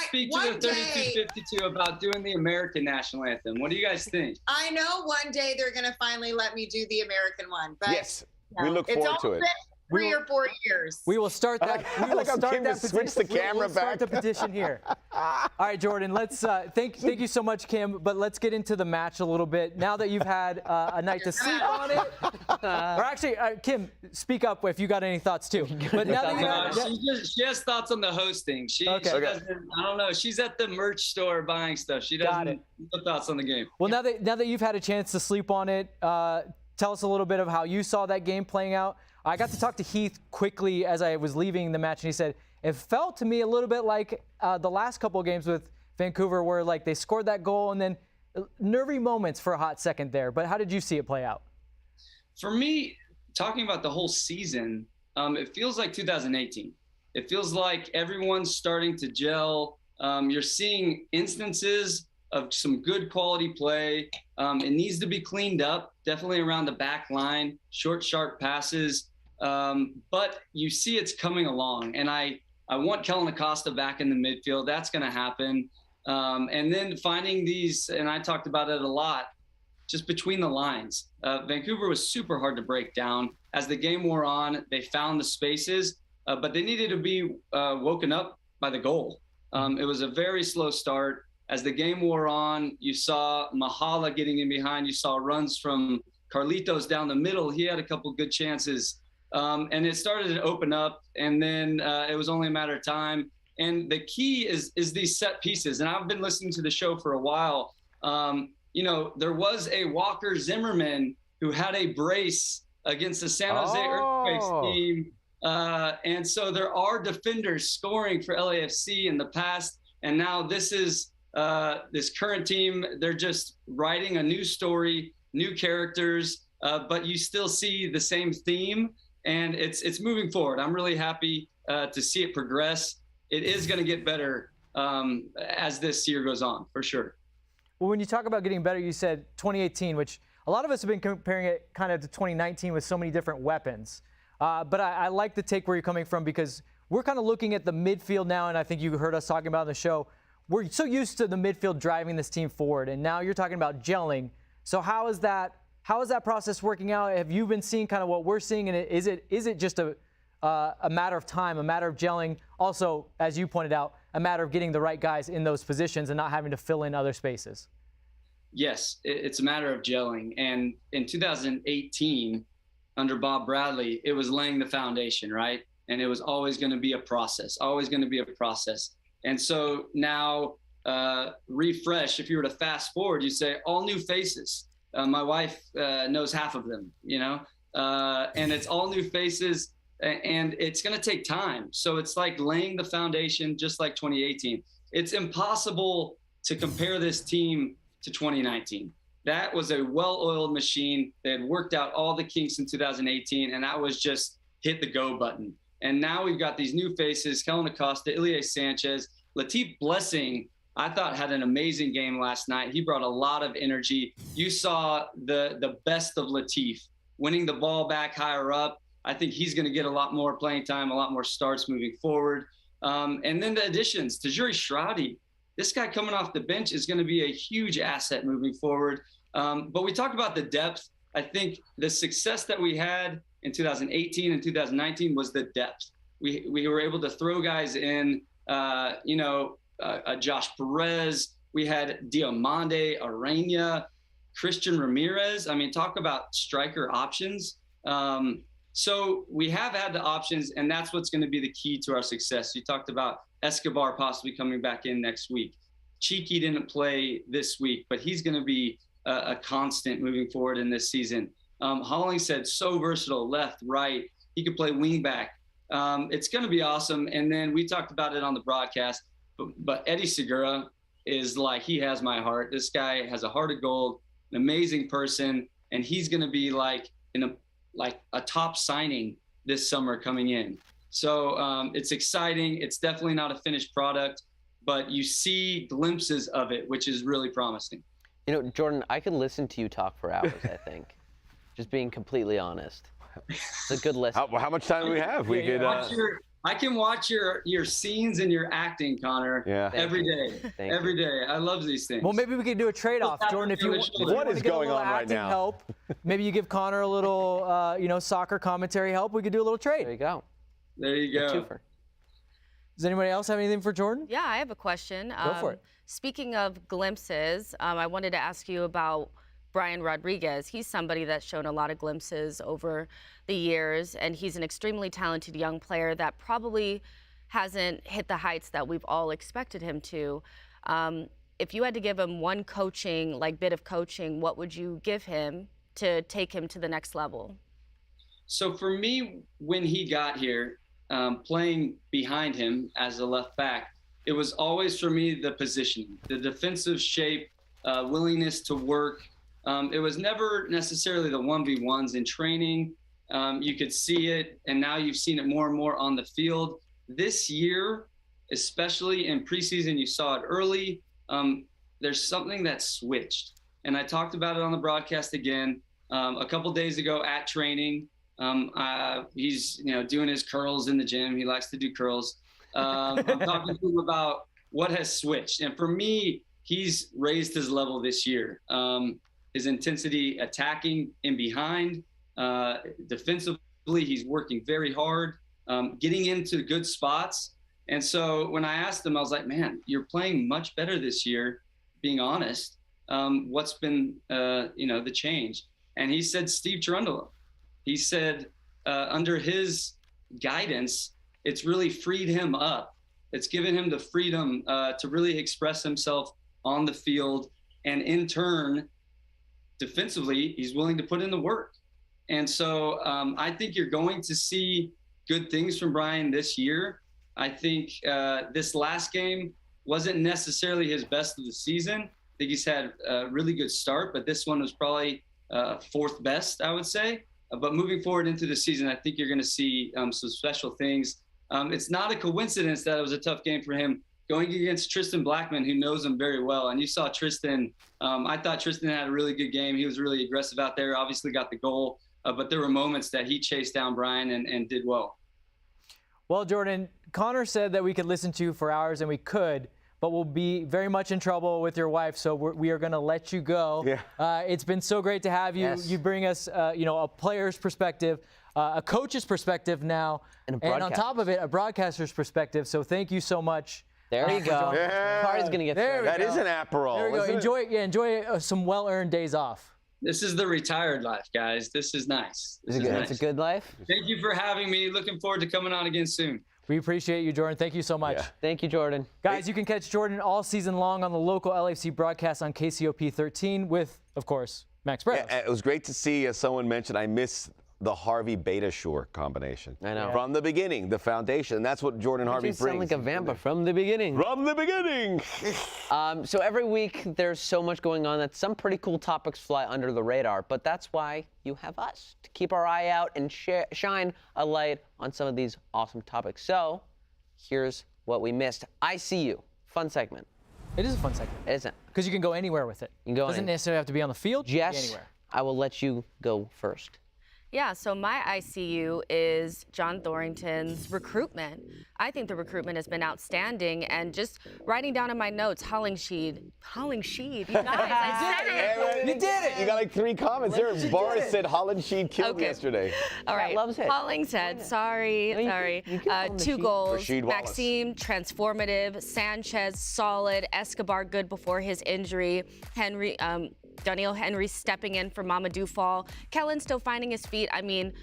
speak to the 3252 about doing the American national anthem. What do you guys think? I know one day they're going to finally let me do the American one. But yes, we look forward to it. 3 or 4 years. We will start that. We will start Kim that switch the camera we'll back. start the petition here. All right, Jordan. Let's thank you so much, Kim. But let's get into the match a little bit. Now that you've had a night to sleep on it, or actually, Kim, speak up if you got any thoughts too. But now that she has thoughts on the hosting. She doesn't. I don't know. She's at the merch store buying stuff. She doesn't have thoughts on the game. Well, now that you've had a chance to sleep on it, tell us a little bit of how you saw that game playing out. I got to talk to Heath quickly as I was leaving the match, and he said, it felt to me a little bit like the last couple of games with Vancouver where like they scored that goal and then nervy moments for a hot second there. But how did you see it play out? For me, talking about the whole season, it feels like 2018. It feels like everyone's starting to gel. You're seeing instances of some good quality play. It needs to be cleaned up, definitely around the back line, short, sharp passes. But you see it's coming along. And I want Kellen Acosta back in the midfield. That's going to happen. And then finding these, and I talked about it a lot, just between the lines. Vancouver was super hard to break down. As the game wore on, they found the spaces, but they needed to be woken up by the goal. It was a very slow start. As the game wore on, you saw Mahala getting in behind. You saw runs from Carlitos down the middle. He had a couple good chances. And it started to open up, and then it was only a matter of time. And the key is these set pieces. And I've been listening to the show for a while. There was a Walker Zimmerman who had a brace against the San Jose Earthquakes team. And so there are defenders scoring for LAFC in the past. And now this is this current team. They're just writing a new story, new characters, but you still see the same theme. And it's moving forward. I'm really happy to see it progress. It is going to get better as this year goes on, for sure. Well, when you talk about getting better, you said 2018, which a lot of us have been comparing it kind of to 2019 with so many different weapons. But I like the take where you're coming from, because we're kind of looking at the midfield now, and I think you heard us talking about in the show. We're so used to the midfield driving this team forward, and now you're talking about gelling. So how is that process working out? Have you been seeing kind of what we're seeing, and is it just a matter of time, a matter of gelling? Also, as you pointed out, a matter of getting the right guys in those positions and not having to fill in other spaces. yes, it's a matter of gelling. And in 2018, under Bob Bradley, it was laying the foundation, right? And it was always going to be a process, always going to be a process. And so now, refresh, if you were to fast forward, you say all new faces. My wife knows half of them, you know, and it's all new faces, and it's going to take time. So it's like laying the foundation, just like 2018. It's impossible to compare this team to 2019. That was a well-oiled machine. They had worked out all the kinks in 2018, and that was just hit the go button. And now we've got these new faces, Kellen Acosta, Ilie Sanchez, Latif Blessing, I thought had an amazing game last night. He brought a lot of energy. You saw the best of Latif, winning the ball back higher up. I think he's going to get a lot more playing time, a lot more starts moving forward. And then the additions, Tajuri Shradi, this guy coming off the bench is going to be a huge asset moving forward. But we talked about the depth. I think the success that we had in 2018 and 2019 was the depth. We were able to throw guys in, Josh Perez. We had Diomande, Arena, Christian Ramirez. I mean, talk about striker options. So we have had the options, and that's what's going to be the key to our success. You talked about Escobar possibly coming back in next week. Cheeky didn't play this week, but he's going to be a constant moving forward in this season. Hollinghead, so versatile, left, right. He could play wing back. It's going to be awesome. And then we talked about it on the broadcast, but Eddie Segura is like, he has my heart. This guy has a heart of gold, an amazing person, and he's going to be like a top signing this summer coming in. So it's exciting. It's definitely not a finished product, but you see glimpses of it, which is really promising. You know, Jordan, I could listen to you talk for hours, I think. Just being completely honest. It's a good listen. How much time do we have? We could. I can watch your scenes and your acting, Connor. Yeah. Every day. Every day. I love these things. Well, maybe we could do a trade-off, Jordan. If you what is going on right now? Help, maybe you give Connor a little, soccer commentary help. We could do a little trade. There you go. There you go. Does anybody else have anything for Jordan? Yeah, I have a question. Go for it. Speaking of glimpses, I wanted to ask you about Brian Rodriguez. He's somebody that's shown a lot of glimpses over the years, and he's an extremely talented young player that probably hasn't hit the heights that we've all expected him to. If you had to give him one bit of coaching, what would you give him to take him to the next level? So for me, when he got here, playing behind him as a left back, it was always for me the positioning, the defensive shape, willingness to work. It was never necessarily the 1v1s in training. You could see it, and now you've seen it more and more on the field. This year, especially in preseason, you saw it early. There's something that switched. And I talked about it on the broadcast again a couple days ago at training. He's doing his curls in the gym. He likes to do curls. I'm talking to him about what has switched. And for me, he's raised his level this year. His intensity attacking in behind, defensively, he's working very hard, getting into good spots. And so when I asked him, I was like, man, you're playing much better this year, being honest. What's been, the change? And he said, Steve Cherundolo. He said, under his guidance, it's really freed him up. It's given him the freedom to really express himself on the field. And in turn, defensively, he's willing to put in the work. And so I think you're going to see good things from Brian this year. I think this last game wasn't necessarily his best of the season. I think he's had a really good start, but this one was probably fourth best, I would say. But moving forward into the season, I think you're going to see some special things. It's not a coincidence that it was a tough game for him going against Tristan Blackman, who knows him very well. And you saw Tristan. I thought Tristan had a really good game. He was really aggressive out there, obviously got the goal. But there were moments that he chased down Brian and did well. Well, Jordan, Connor said that we could listen to you for hours, and we could, but we'll be very much in trouble with your wife, so we are going to let you go. Yeah. It's been so great to have you. Yes. You bring us, a player's perspective, a coach's perspective now, and on top of it, a broadcaster's perspective. So thank you so much There you go. Yeah. Party's gonna get There we started. That is an Aperol. There we go. isn't it? Enjoy some well-earned days off. This is the retired life, guys. This is nice. This is nice. It's a good life. Thank you for having me. Looking forward to coming on again soon. We appreciate you, Jordan. Thank you so much. Yeah. Thank you, Jordan. Guys, you can catch Jordan all season long on the local LAFC broadcast on KCOP 13 with, of course, Max Bretos. Yeah, it was great to see, as someone mentioned, I miss the Harvey Beta Shore combination. I know. From the beginning, the foundation. That's what Jordan Harvey You brings. sound like a vampire from the beginning. From the beginning. So every week there's so much going on that some pretty cool topics fly under the radar, but that's why you have us to keep our eye out and shine a light on some of these awesome topics. So here's what we missed. I See You. Fun segment. It is a fun segment. It isn't. Because you can go anywhere with it. You can go Doesn't necessarily have to be on the field. You can be Jess, anywhere. I will let you go first. Yeah, so my ICU is John Thorrington's recruitment. I think the recruitment has been outstanding, and just writing down in my notes, Hollinghead, you guys, I said it. You did it. You got like 3 comments there. Boris said Holland-Sheed killed Okay. yesterday. All right, loves it. Hollingshead, sorry. you can call him 2 Rashid. goals. Rashid Wallace. Maxime, transformative. Sanchez, solid. Escobar, good before his injury. Daniel Henry stepping in for Mamadou Fall. Kellen still finding his feet. I mean,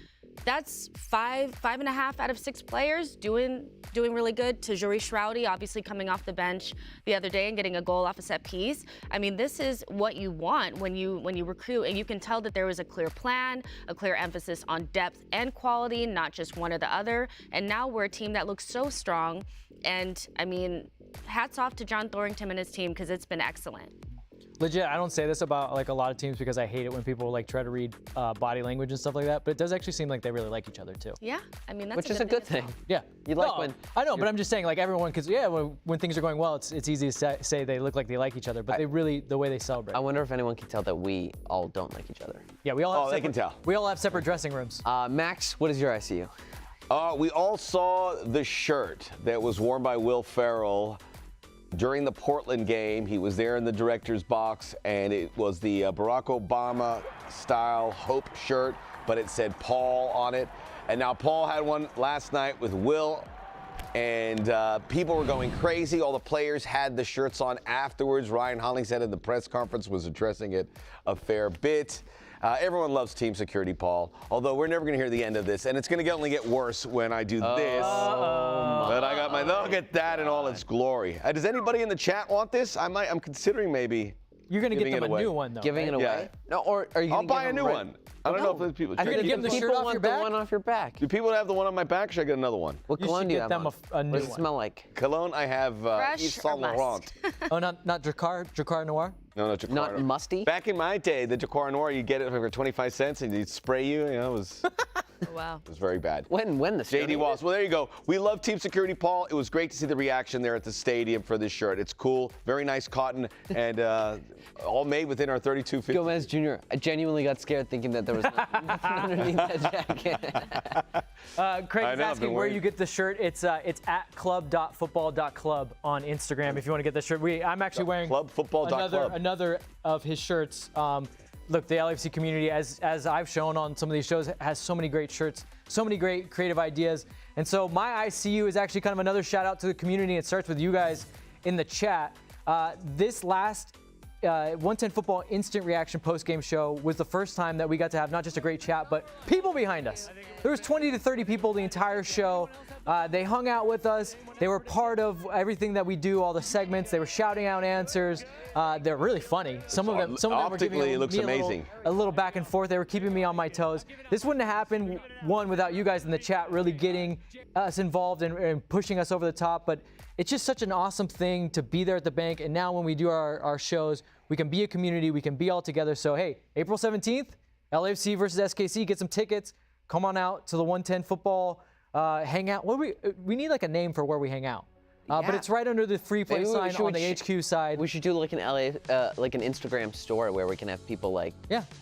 that's 5.5 out of 6 players doing really good. Tajuri Shroudy obviously coming off the bench the other day and getting a goal off a set piece. I mean, this is what you want when you recruit, and you can tell that there was a clear plan, a clear emphasis on depth and quality, not just one or the other. And now we're a team that looks so strong. And I mean, hats off to John Thorrington and his team, because it's been excellent. Legit, I don't say this about like a lot of teams because I hate it when people like try to read body language and stuff like that, but it does actually seem like they really like each other too. Yeah, I mean, that's Which is a good thing. Yeah. You like when I know, but I'm just saying, like everyone, because yeah, when things are going well, it's easy to say they look like they like each other, but they really, the way they celebrate. I wonder if anyone can tell that we all don't like each other. Yeah, we all have they can tell. We all have separate dressing rooms. Max, what is your ICU? We all saw the shirt that was worn by Will Ferrell during the Portland game. He was there in the director's box, and it was the Barack Obama style Hope shirt, but it said Paul on it. And now Paul had one last night with Will, and people were going crazy. All the players had the shirts on afterwards. Ryan Hollinghead in the press conference was addressing it a fair bit. Everyone loves team security, Paul, although we're never going to hear the end of this, and it's going to only get worse when I do this. But I got my look at that in all its glory. Does anybody in the chat want this? I'm considering maybe. You're going to get giving them it a away. new one, though. Giving right? it away? No, or are you? I'll gonna buy give a new them one. I don't know if there's people. You're going to give them the shirt off your back? the one off your back. Do people have the one on my back, or should I get another one? What You cologne should do you get have them on? a new What does it one. smell like? Cologne, I have Fresh Yves or Saint Laurent. must? Oh, not Dracar Noir? No, Jacquard. Not musty? Back in my day, the Jacquard Noir, you get it for 25 cents and they'd spray you. It was Wow. it was very bad. When the JD Wallace. Well, there you go. We love Team Security, Paul. It was great to see the reaction there at the stadium for this shirt. It's cool, very nice cotton, and all made within our 3250. Gomez Jr. I genuinely got scared thinking that there was nothing underneath that jacket. Craig I is know, I've asking been where worried. you get the shirt. It's at club.football.club on Instagram if you want to get the shirt. I'm actually wearing Clubfootball.club. another of his shirts. Look, the LAFC community, as I've shown on some of these shows, has so many great shirts, so many great creative ideas. And so my ICU is actually kind of another shout out to the community. It starts with you guys in the chat. This last 110 Football Instant Reaction post-game show was the first time that we got to have not just a great chat, but people behind us. There was 20 to 30 people the entire show. They hung out with us. They were part of everything that we do, all the segments. They were shouting out answers. They're really funny. Some of them were giving Optically, it looks me amazing. a little back and forth. They were keeping me on my toes. This wouldn't have happened, one, without you guys in the chat really getting us involved and pushing us over the top. But it's just such an awesome thing to be there at the bank. And now when we do our shows, we can be a community. We can be all together. So, hey, April 17th, LAFC versus SKC. Get some tickets. Come on out to the 110 Football hangout. We need like a name for where we hang out. But it's right under the free play sign on the HQ side. We should do like an like an Instagram story where we can have people like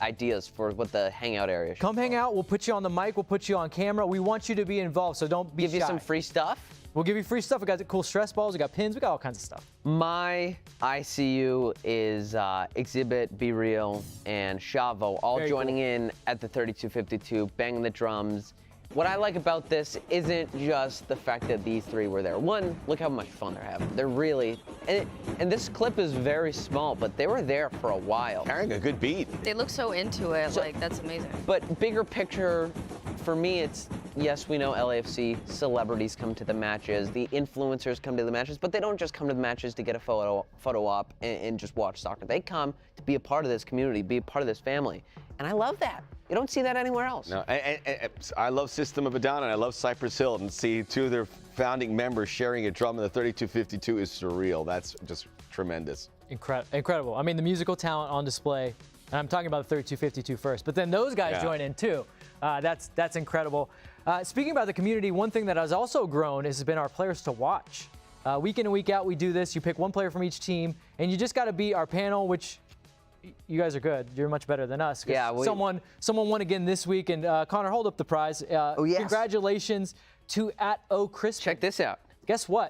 ideas for what the hangout area should Come hang out. We'll put you on the mic. We'll put you on camera. We want you to be involved, so don't be shy. Give you some free stuff. We'll give you free stuff. We got the cool stress balls. We got pins. We got all kinds of stuff. My ICU is Exhibit, Be Real, and Shavo all Very joining in at the 3252, banging the drums what I like about this isn't just the fact that these three were there. One, look how much fun they're having. They're really, and this clip is very small, but they were there for a while. Carrying a good beat. They look so into it, like that's amazing. But bigger picture, for me, it's, yes, we know LAFC celebrities come to the matches, the influencers come to the matches, but they don't just come to the matches to get a photo op and just watch soccer. They come to be a part of this community, be a part of this family. And I love that. You don't see that anywhere else. No, I love System of a Down and I love Cypress Hill, and see two of their founding members sharing a drum in the 3252 is surreal. That's just tremendous. Incredible. I mean, the musical talent on display, and I'm talking about the 3252 first, but then those guys join in too. That's incredible. Speaking about the community, one thing that has also grown has been our players to watch. Week in and week out, we do this. You pick one player from each team, and you just got to beat our panel, which you guys are good. You're much better than us. Yeah, someone won again this week, and Connor, hold up the prize. Oh, yes. Congratulations to @OCrisp. Check this out. Guess what?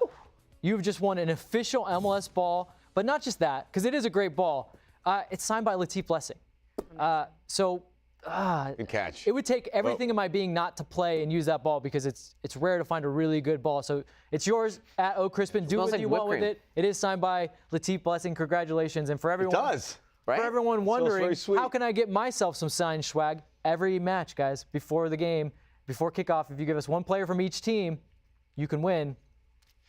You've just won an official MLS ball, but not just that, because it is a great ball. It's signed by Latif Blessing. Good catch. It would take everything in my being not to play and use that ball, because it's rare to find a really good ball. So it's yours @OCrispin. Do what you want with it. It is signed by Latif Blessing. Congratulations. And for everyone, it does. Right? For everyone wondering, very how can I get myself some signed swag? Every match, guys, before the game, before kickoff, if you give us one player from each team, you can win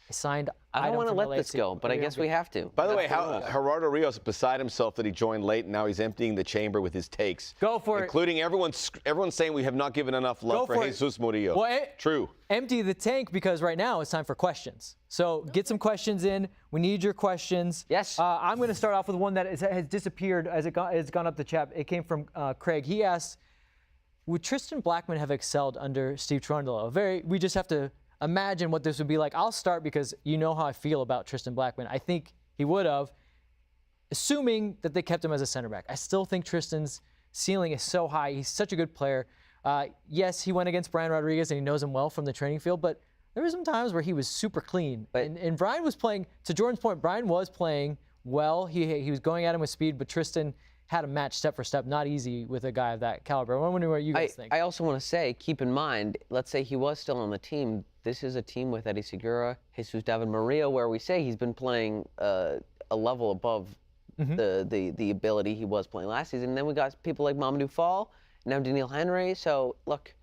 a signed I don't want to let LAFC. this go, but I guess we have to. By the way, Gerardo Rios beside himself that he joined late, and now he's emptying the chamber with his takes. Go for it. Including everyone's saying we have not given enough love for Jesus Murillo. Well, True. Empty the tank, because right now it's time for questions. So get some questions in. We need your questions. Yes. I'm going to start off with one that has disappeared as it's gone up the chat. It came from Craig. He asked, would Tristan Blackman have excelled under Steve Cherundolo? We just have to imagine what this would be like. I'll start because you know how I feel about Tristan Blackman. I think he would have, assuming that they kept him as a center back. I still think Tristan's ceiling is so high. He's such a good player. Yes, he went against Brian Rodriguez and he knows him well from the training field, but there were some times where he was super clean. And Brian was playing, to Jordan's point, Brian was playing well. He was going at him with speed, but Tristan had a match step for step. Not easy with a guy of that caliber. I'm wondering what you guys think. I also want to say, keep in mind, let's say he was still on the team. This is a team with Eddie Segura, Jesus David Murillo, where we say he's been playing a level above the ability he was playing last season. And then we got people like Mamadou Fall, now Daniil Henry. So look,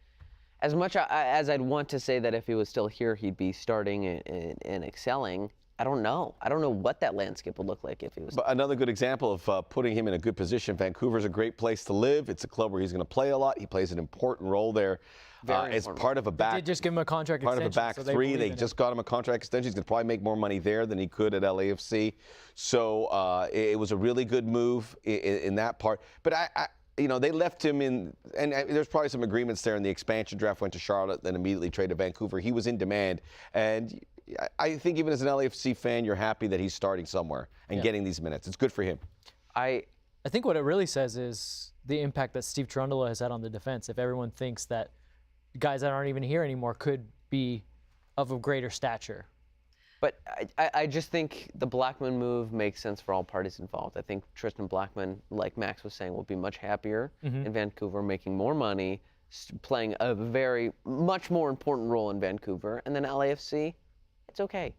as much as I'd want to say that if he was still here, he'd be starting and excelling, I don't know. I don't know what that landscape would look like if he was. But another good example of putting him in a good position. Vancouver's a great place to live. It's a club where he's going to play a lot. He plays an important role there as part of a back. They did just give him a contract extension. Part of a back three. They just got him a contract extension. He's going to probably make more money there than he could at LAFC. So it was a really good move in that part. But they left him in, and there's probably some agreements there in the expansion draft. Went to Charlotte, then immediately traded to Vancouver. He was in demand, and I think even as an LAFC fan, you're happy that he's starting somewhere and getting these minutes. It's good for him. I think what it really says is the impact that Steve Cherundolo has had on the defense. If everyone thinks that guys that aren't even here anymore could be of a greater stature. But I just think the Blackman move makes sense for all parties involved. I think Tristan Blackman, like Max was saying, will be much happier in Vancouver, making more money, playing a much more important role in Vancouver. And then LAFC, it's okay.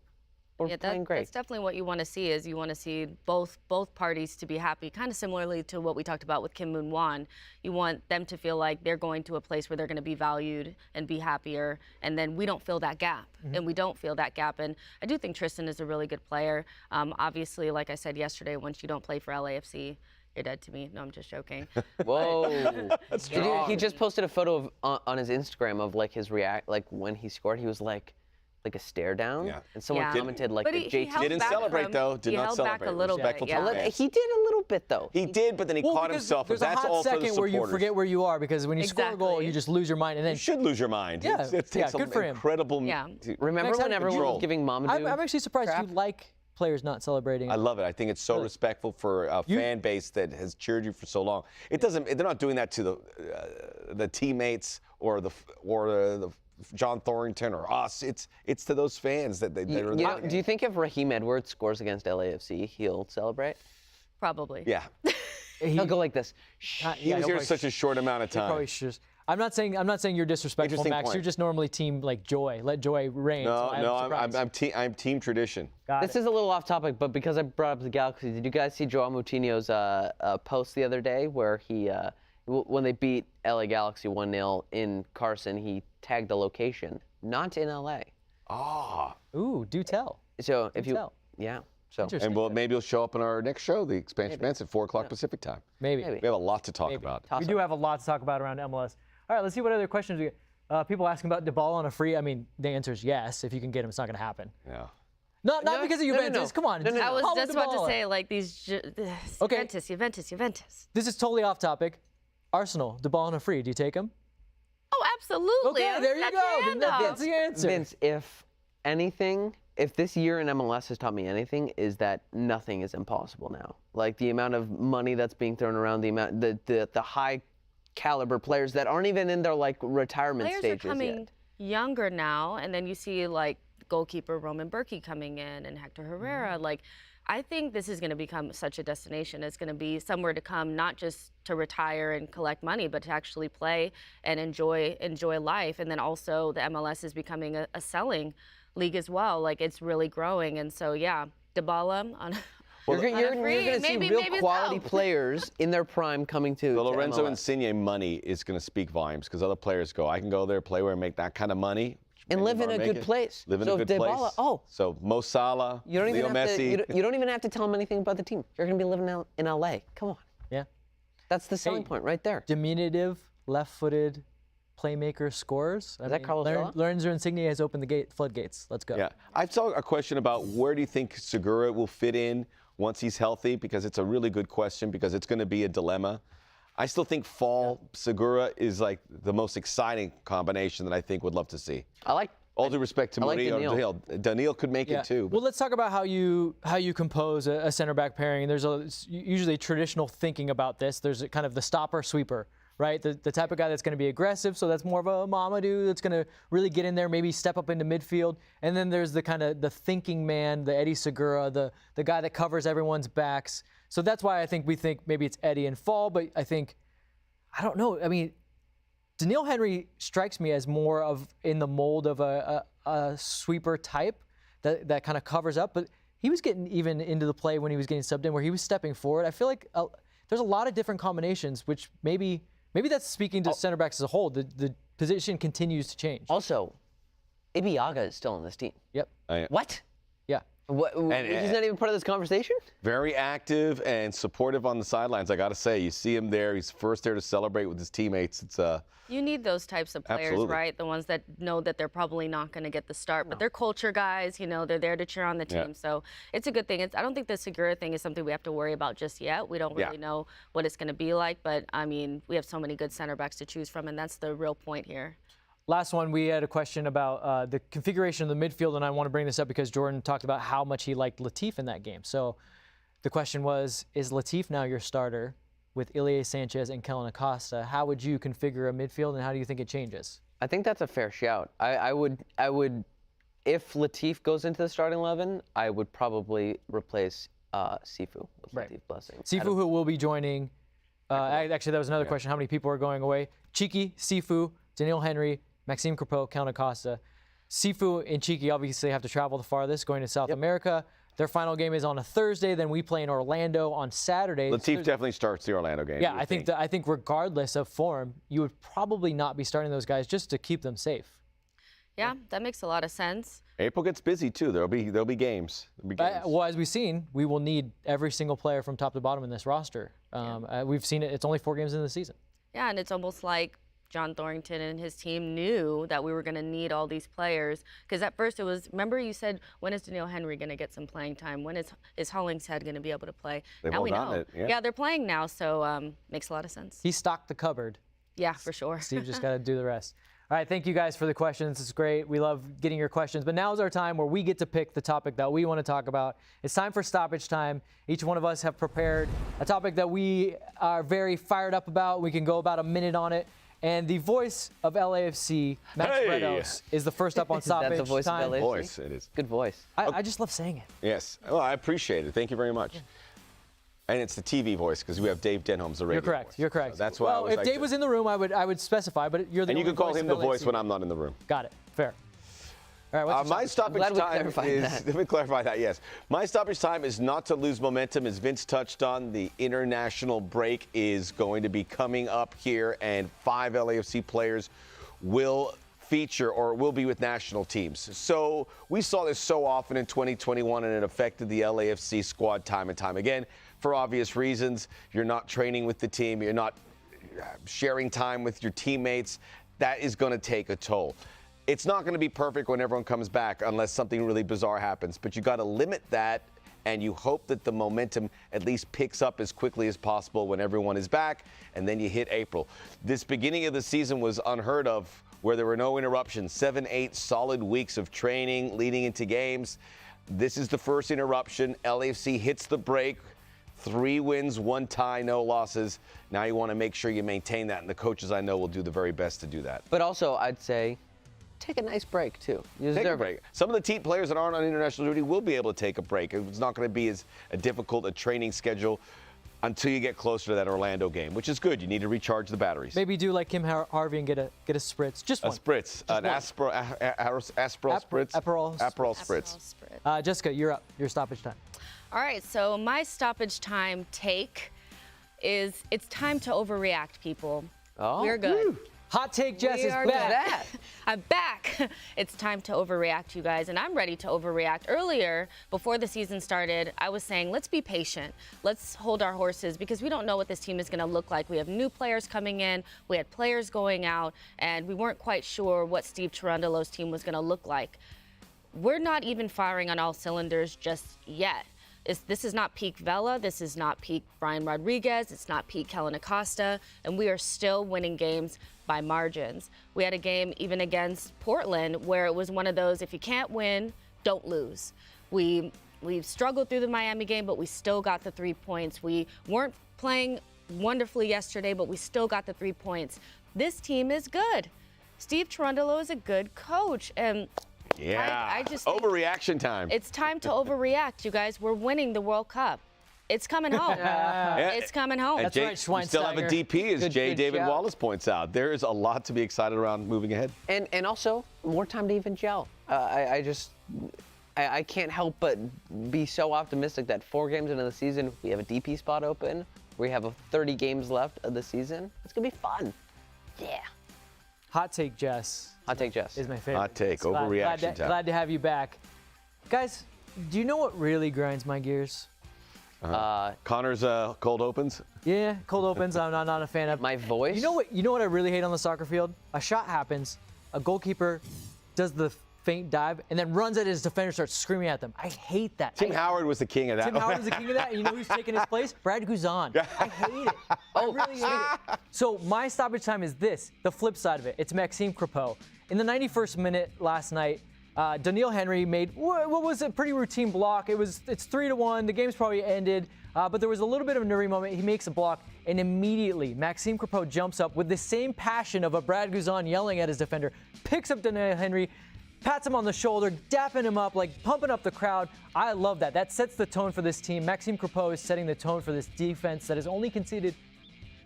We're playing great. That's definitely what you want to see. Is you want to see both parties to be happy, kind of similarly to what we talked about with Kim Moon-hwan. You want them to feel like they're going to a place where they're going to be valued and be happier, and then we don't fill that gap, and we don't feel that gap. And I do think Tristan is a really good player. Obviously, like I said yesterday, once you don't play for LAFC, you're dead to me. No, I'm just joking. Whoa. He just posted a photo on his Instagram of like his like when he scored. He was like a stare down, and someone commented like but the JT didn't celebrate though. Did not celebrate. Back a little bit. Yeah. He did a little bit though. He did, but then he caught himself. There's That's a all hot for the second where you supporters. forget where you are, because when you score a goal, you just lose your mind, and then you should lose your mind. Yeah, it takes good for him. Incredible. Yeah. Remember when everyone was giving Mamadou? I'm actually surprised you like players not celebrating. I love it. I think it's so respectful for a fan base that has cheered you for so long. It doesn't. They're not doing that to the teammates or the John Thornton or us. It's to those fans that they. Do you think if Raheem Edwards scores against LAFC, he'll celebrate? Probably. Yeah. He'll go like this. He was here such a short amount of time. Probably should. I'm not saying you're disrespectful, Interesting Max. point. You're just normally team like joy. Let joy reign. I'm team tradition. This is a little off topic, but because I brought up the Galaxy, did you guys see Joao Moutinho's post the other day where he, when they beat LA Galaxy 1-0 in Carson, he tagged the location, not in LA. Ah. Ooh, do tell. So if you, tell. yeah. So and maybe he'll show up in our next show, the Expansion Events at 4 o'clock Pacific time. Maybe. We have a lot to talk about. We do have a lot to talk about around MLS. All right, let's see what other questions we get. People asking about Dybala on a free. I mean, the answer is yes. If you can get him, it's not going to happen. Yeah. Not because of Juventus. Come on. I was just about to say, like, these Okay. Juventus. This is totally off topic. Arsenal, Dybala on a free. Do you take him? Oh, absolutely. Okay, there you go. That's the answer. Vince, if anything, if this year in MLS has taught me anything, is that nothing is impossible now. Like the amount of money that's being thrown around, the high caliber players that aren't even in their like retirement stages Players are coming younger now, and then you see like goalkeeper Roman Berkey coming in and Hector Herrera. Like, I think this is going to become such a destination. It's going to be somewhere to come, not just to retire and collect money, but to actually play and enjoy life. And then also the MLS is becoming a selling league as well. Like, it's really growing. And so, yeah, Dybala on you're going to see real quality so. players in their prime coming to Lorenzo MLS. Insigne money is going to speak volumes because other players go, I can go there, play where, and make that kind of money. And live in a good place. Live in so a good place. Oh. So Mo Salah, Leo Messi. You don't even have to tell them anything about the team. You're going to be living in LA. Come on. Yeah. That's the selling point right there. Diminutive, left-footed playmaker scores. Is that Carlos Vela? Lorenzo Insigne has opened the floodgates. Let's go. Yeah. I saw a question about where do you think Segura will fit in once he's healthy, because it's a really good question because it's going to be a dilemma. I still think Segura is like the most exciting combination that I think would love to see. All due respect to Murillo, Daniil could make it too. Well, let's talk about how you compose a center back pairing. There's usually traditional thinking about this. There's kind of the stopper sweeper, right? The type of guy that's going to be aggressive, so that's more of a Mamadou that's going to really get in there, maybe step up into midfield. And then there's the kind of the thinking man, the Eddie Segura, the guy that covers everyone's backs. So that's why we think maybe it's Eddie and Fall, but I don't know. I mean, Daniil Henry strikes me as more of in the mold of a sweeper type that kind of covers up, but he was getting even into the play when he was getting subbed in, where he was stepping forward. I feel like there's a lot of different combinations, which maybe that's speaking to center backs as a whole. The position continues to change. Also, Ibiaga is still on this team. Yep. What? Yeah. He's not even part of this conversation? Very active and supportive on the sidelines. I got to say, you see him there. He's first there to celebrate with his teammates. It's You need those types of players, Absolutely. right? The ones that know that they're probably not going to get the start, but they're culture guys. You know, they're there to cheer on the team. Yeah. So it's a good thing. I don't think the Segura thing is something we have to worry about just yet. We don't really know what it's going to be like, but I mean, we have so many good center backs to choose from, and that's the real point here. Last one, we had a question about the configuration of the midfield, and I want to bring this up because Jordan talked about how much he liked Latif in that game. So the question was, is Latif now your starter with Ilie Sanchez and Kellen Acosta? How would you configure a midfield, and how do you think it changes? I think that's a fair shout. I would, if Latif goes into the starting 11, I would probably replace Sifu with Latif Blessing. Sifu, who will be joining. Actually, that was another question. How many people are going away? Cheeky, Sifu, Daniil Henry, Maxime Crepeau, Kellen Acosta. Sifu and Cheeky obviously have to travel the farthest, going to South America. Their final game is on a Thursday. Then we play in Orlando on Saturday. Latif definitely starts the Orlando game. Yeah, I think regardless of form, you would probably not be starting those guys just to keep them safe. Yeah, that makes a lot of sense. April gets busy too. There'll be games. Well, as we've seen, we will need every single player from top to bottom in this roster. We've seen it. It's only 4 games into the season. Yeah, and it's almost like John Thornton and his team knew that we were going to need all these players. Because at first it was, remember you said, when is Daniil Henry going to get some playing time? When is Hollingshead going to be able to play? Now we know. Yeah, they're playing now, so makes a lot of sense. He stocked the cupboard. Yeah, for sure. Steve just got to do the rest. All right, thank you guys for the questions. It's great. We love getting your questions. But now is our time where we get to pick the topic that we want to talk about. It's time for stoppage time. Each one of us have prepared a topic that we are very fired up about. We can go about a minute on it. And the voice of LAFC, Max Bretos, is the first up on stoppage Is that the voice time. of LAFC? Voice, it is. Good voice. I just love saying it. Yes. Well, I appreciate it. Thank you very much. And it's the TV voice because we have Dave Denholm's the radio voice. You're correct. So that's why. Well, if Dave was in the room, I would specify. But you're the and you only can call voice him of the voice LAFC. when I'm not in the room. Got it. Fair. All right. What's your My stoppage time is. that. Let me clarify that. Yes, my stoppage time is not to lose momentum. As Vince touched on, the international break is going to be coming up here, and 5 LAFC players will feature or will be with national teams. So we saw this so often in 2021, and it affected the LAFC squad time and time again. For obvious reasons, you're not training with the team, you're not sharing time with your teammates. That is going to take a toll. It's not going to be perfect when everyone comes back unless something really bizarre happens, but you got to limit that, and you hope that the momentum at least picks up as quickly as possible when everyone is back, and then you hit April. This beginning of the season was unheard of, where there were no interruptions, 7-8 solid weeks of training leading into games. This is the first interruption. LAFC hits the break. 3 wins, 1 tie, no losses. Now you want to make sure you maintain that, and the coaches I know will do the very best to do that. But also, I'd say, take a nice break, too. You Take a deserve break. it. Some of the team players that aren't on international duty will be able to take a break. It's not going to be as difficult a training schedule until you get closer to that Orlando game, which is good. You need to recharge the batteries. Maybe do like Kim Harvey and get a spritz. Just A one. spritz, an Aperol spritz. Aperol spritz. Jessica, you're up. Your stoppage time. All right, so my stoppage time take is it's time to overreact, people. Oh. We're good. Woo. Hot take, Jess We is are back. good. I'm back. It's time to overreact, you guys, and I'm ready to overreact. Earlier, before the season started, I was saying, let's be patient. Let's hold our horses because we don't know what this team is going to look like. We have new players coming in. We had players going out, and we weren't quite sure what Steve Cherundolo's team was going to look like. We're not even firing on all cylinders just yet. This is not peak Vela. This is not peak Brian Rodriguez. It's not peak Kellen Acosta. And we are still winning games by margins. We had a game even against Portland where it was one of those, if you can't win, don't lose. We've struggled through the Miami game, but we still got the 3 points. We weren't playing wonderfully yesterday, but we still got the 3 points. This team is good. Steve Cherundolo is a good coach. And yeah, I just think overreaction time. it's time to overreact, you guys. We're winning the World Cup. It's coming home. It's coming home. And That's Jay, right, Schweinsteiger. we still have a DP, as Good David shout. Wallace points out. There is a lot to be excited around moving ahead. And also, more time to even gel. I can't help but be so optimistic that 4 games into the season, we have a DP spot open. We have 30 games left of the season. It's going to be fun. Yeah. Hot take, Jess. Hot take, Jess. Is my favorite. Hot take, Glad- overreaction time. Glad to have you back. Guys, do you know what really grinds my gears? Connor's cold opens. Yeah, cold opens. I'm not a fan of. My voice? You know what I really hate on the soccer field? A shot happens, a goalkeeper does the feint dive, and then runs at his defender, starts screaming at them. I hate that. Tim Howard was the king of that. Tim Howard was the king of that. And you know who's taking his place? Brad Guzan. I hate it. I really hate it. So my stoppage time is this, the flip side of it. It's Maxime Crepeau. In the 91st minute last night, Daniil Henry made what was a pretty routine block. It's 3-1. The game's probably ended, but there was a little bit of a nervy moment. He makes a block, and immediately Maxime Crepeau jumps up with the same passion of a Brad Guzan yelling at his defender, picks up Daniil Henry, pats him on the shoulder, dapping him up, like pumping up the crowd. I love that. That sets the tone for this team. Maxime Crepeau is setting the tone for this defense that has only conceded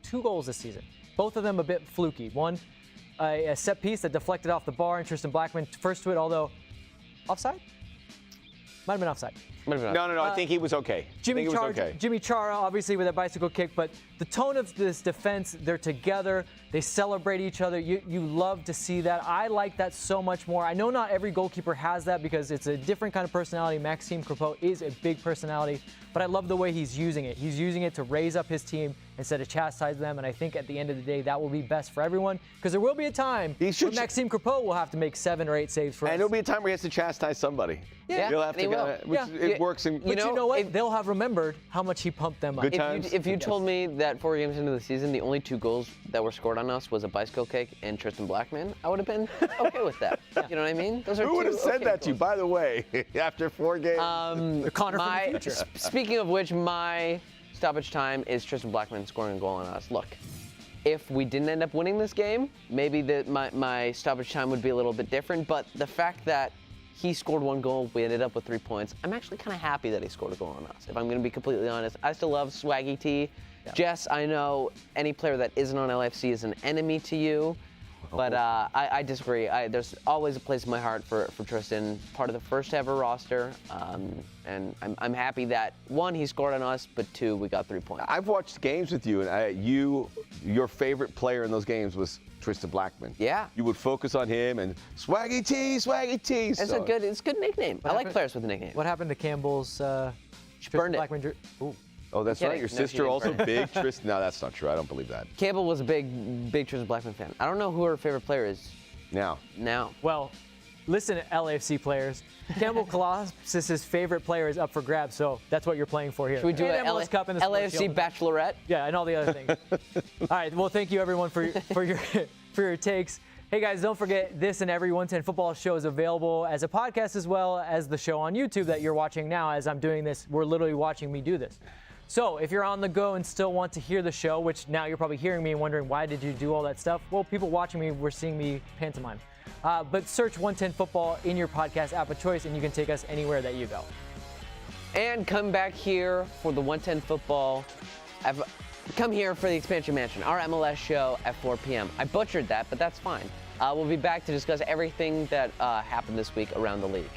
2 goals this season. Both of them a bit fluky. One, a set piece that deflected off the bar, and Tristan Blackman first to it, although offside? Might have been offside. No. I think he was okay. Jimmy Chara, obviously, with that bicycle kick, but the tone of this defense, they're together, they celebrate each other. You love to see that. I like that so much more. I know not every goalkeeper has that because it's a different kind of personality. Maxime Crepeau is a big personality, but I love the way he's using it. He's using it to raise up his team instead of chastise them, and I think at the end of the day, that will be best for everyone because there will be a time when Maxime Crepeau will have to make 7 or 8 saves for us. And there'll be a time where he has to chastise somebody. Yeah, You'll have to, it works. But you know what? They'll have remembered how much he pumped them up. Good times. If you told me that 4 games into the season, the only 2 goals that were scored on us was a bicycle kick and Tristan Blackman, I would have been okay with that. You know what I mean? Those are Who would have said that to you, by the way, after 4 games? Connor from the future. Speaking of which, my stoppage time is Tristan Blackman scoring a goal on us. Look, if we didn't end up winning this game, maybe my stoppage time would be a little bit different, but the fact that he scored 1 goal. We ended up with 3 points. I'm actually kind of happy that he scored a goal on us, if I'm going to be completely honest. I still love Swaggy T. Yeah. Jess, I know any player that isn't on LAFC is an enemy to you, but I disagree. There's always a place in my heart for Tristan, part of the first ever roster, and I'm happy that, 1, he scored on us, but 2, we got 3 points. I've watched games with you, and your favorite player in those games was Tristan Blackman. Yeah. You would focus on him and Swaggy T, Swaggy T. It's a good nickname. I like players with a nickname. What happened to Campbell's burned it. Blackman? Ooh. Oh, that's right. Your sister also big Tristan. No, that's not true. I don't believe that. Campbell was a big Tristan Blackman fan. I don't know who her favorite player is. Now. Well, listen, LAFC players. Campbell Kalopsis' favorite player is up for grabs, so that's what you're playing for here. Should we do an MLS Cup and the LAFC Bachelorette? Yeah, and all the other things. All right. Well, thank you everyone for your takes. Hey guys, don't forget this and every 110 Football show is available as a podcast as well as the show on YouTube that you're watching now. As I'm doing this, we're literally watching me do this. So if you're on the go and still want to hear the show, which now you're probably hearing me and wondering why did you do all that stuff? Well, people watching me were seeing me pantomime. But search 110 Football in your podcast app of choice and you can take us anywhere that you go. And come back here for the 110 Football. Come here for the Expansion Mansion, our MLS show at 4 p.m. I butchered that, but that's fine. We'll be back to discuss everything that happened this week around the league.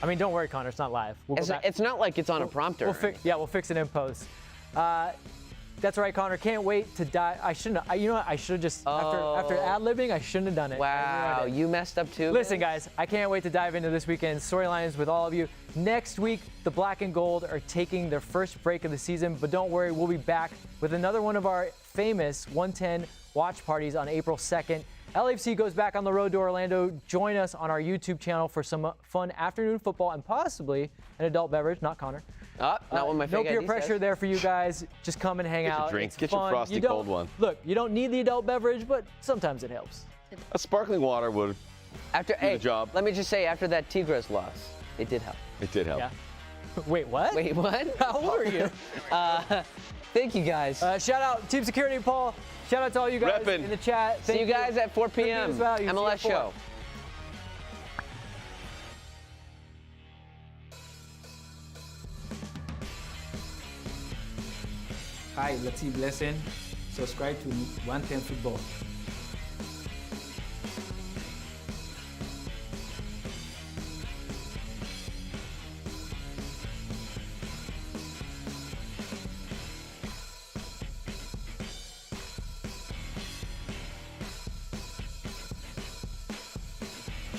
I mean, don't worry, Connor. It's not live. It's not like it's on a prompter. We'll fix it in post. That's right, Connor. Can't wait to dive. I shouldn't. You know what? I should have just after ad-libbing, I shouldn't have done it. Wow, you messed up too. Listen, guys, I can't wait to dive into this weekend's storylines with all of you. Next week, the Black and Gold are taking their first break of the season, but don't worry, we'll be back with another one of our famous 110 watch parties on April 2nd. LAFC goes back on the road to Orlando. Join us on our YouTube channel for some fun afternoon football and possibly an adult beverage, not Connor. Not one of my favorite. No peer pressure there for you guys. Just come and hang out. Get your frosty cold one. Look, you don't need the adult beverage, but sometimes it helps. A sparkling water would do the job. Let me just say, after that Tigres loss, it did help. It did help. Yeah. Wait, what? Wait, what? How old are you? Thank you, guys. Shout out Team Security, Paul. Shout out to all you guys in the chat. See you guys at 4 p.m. MLS show. Hi, Latif Blessing. Subscribe to 110 Football.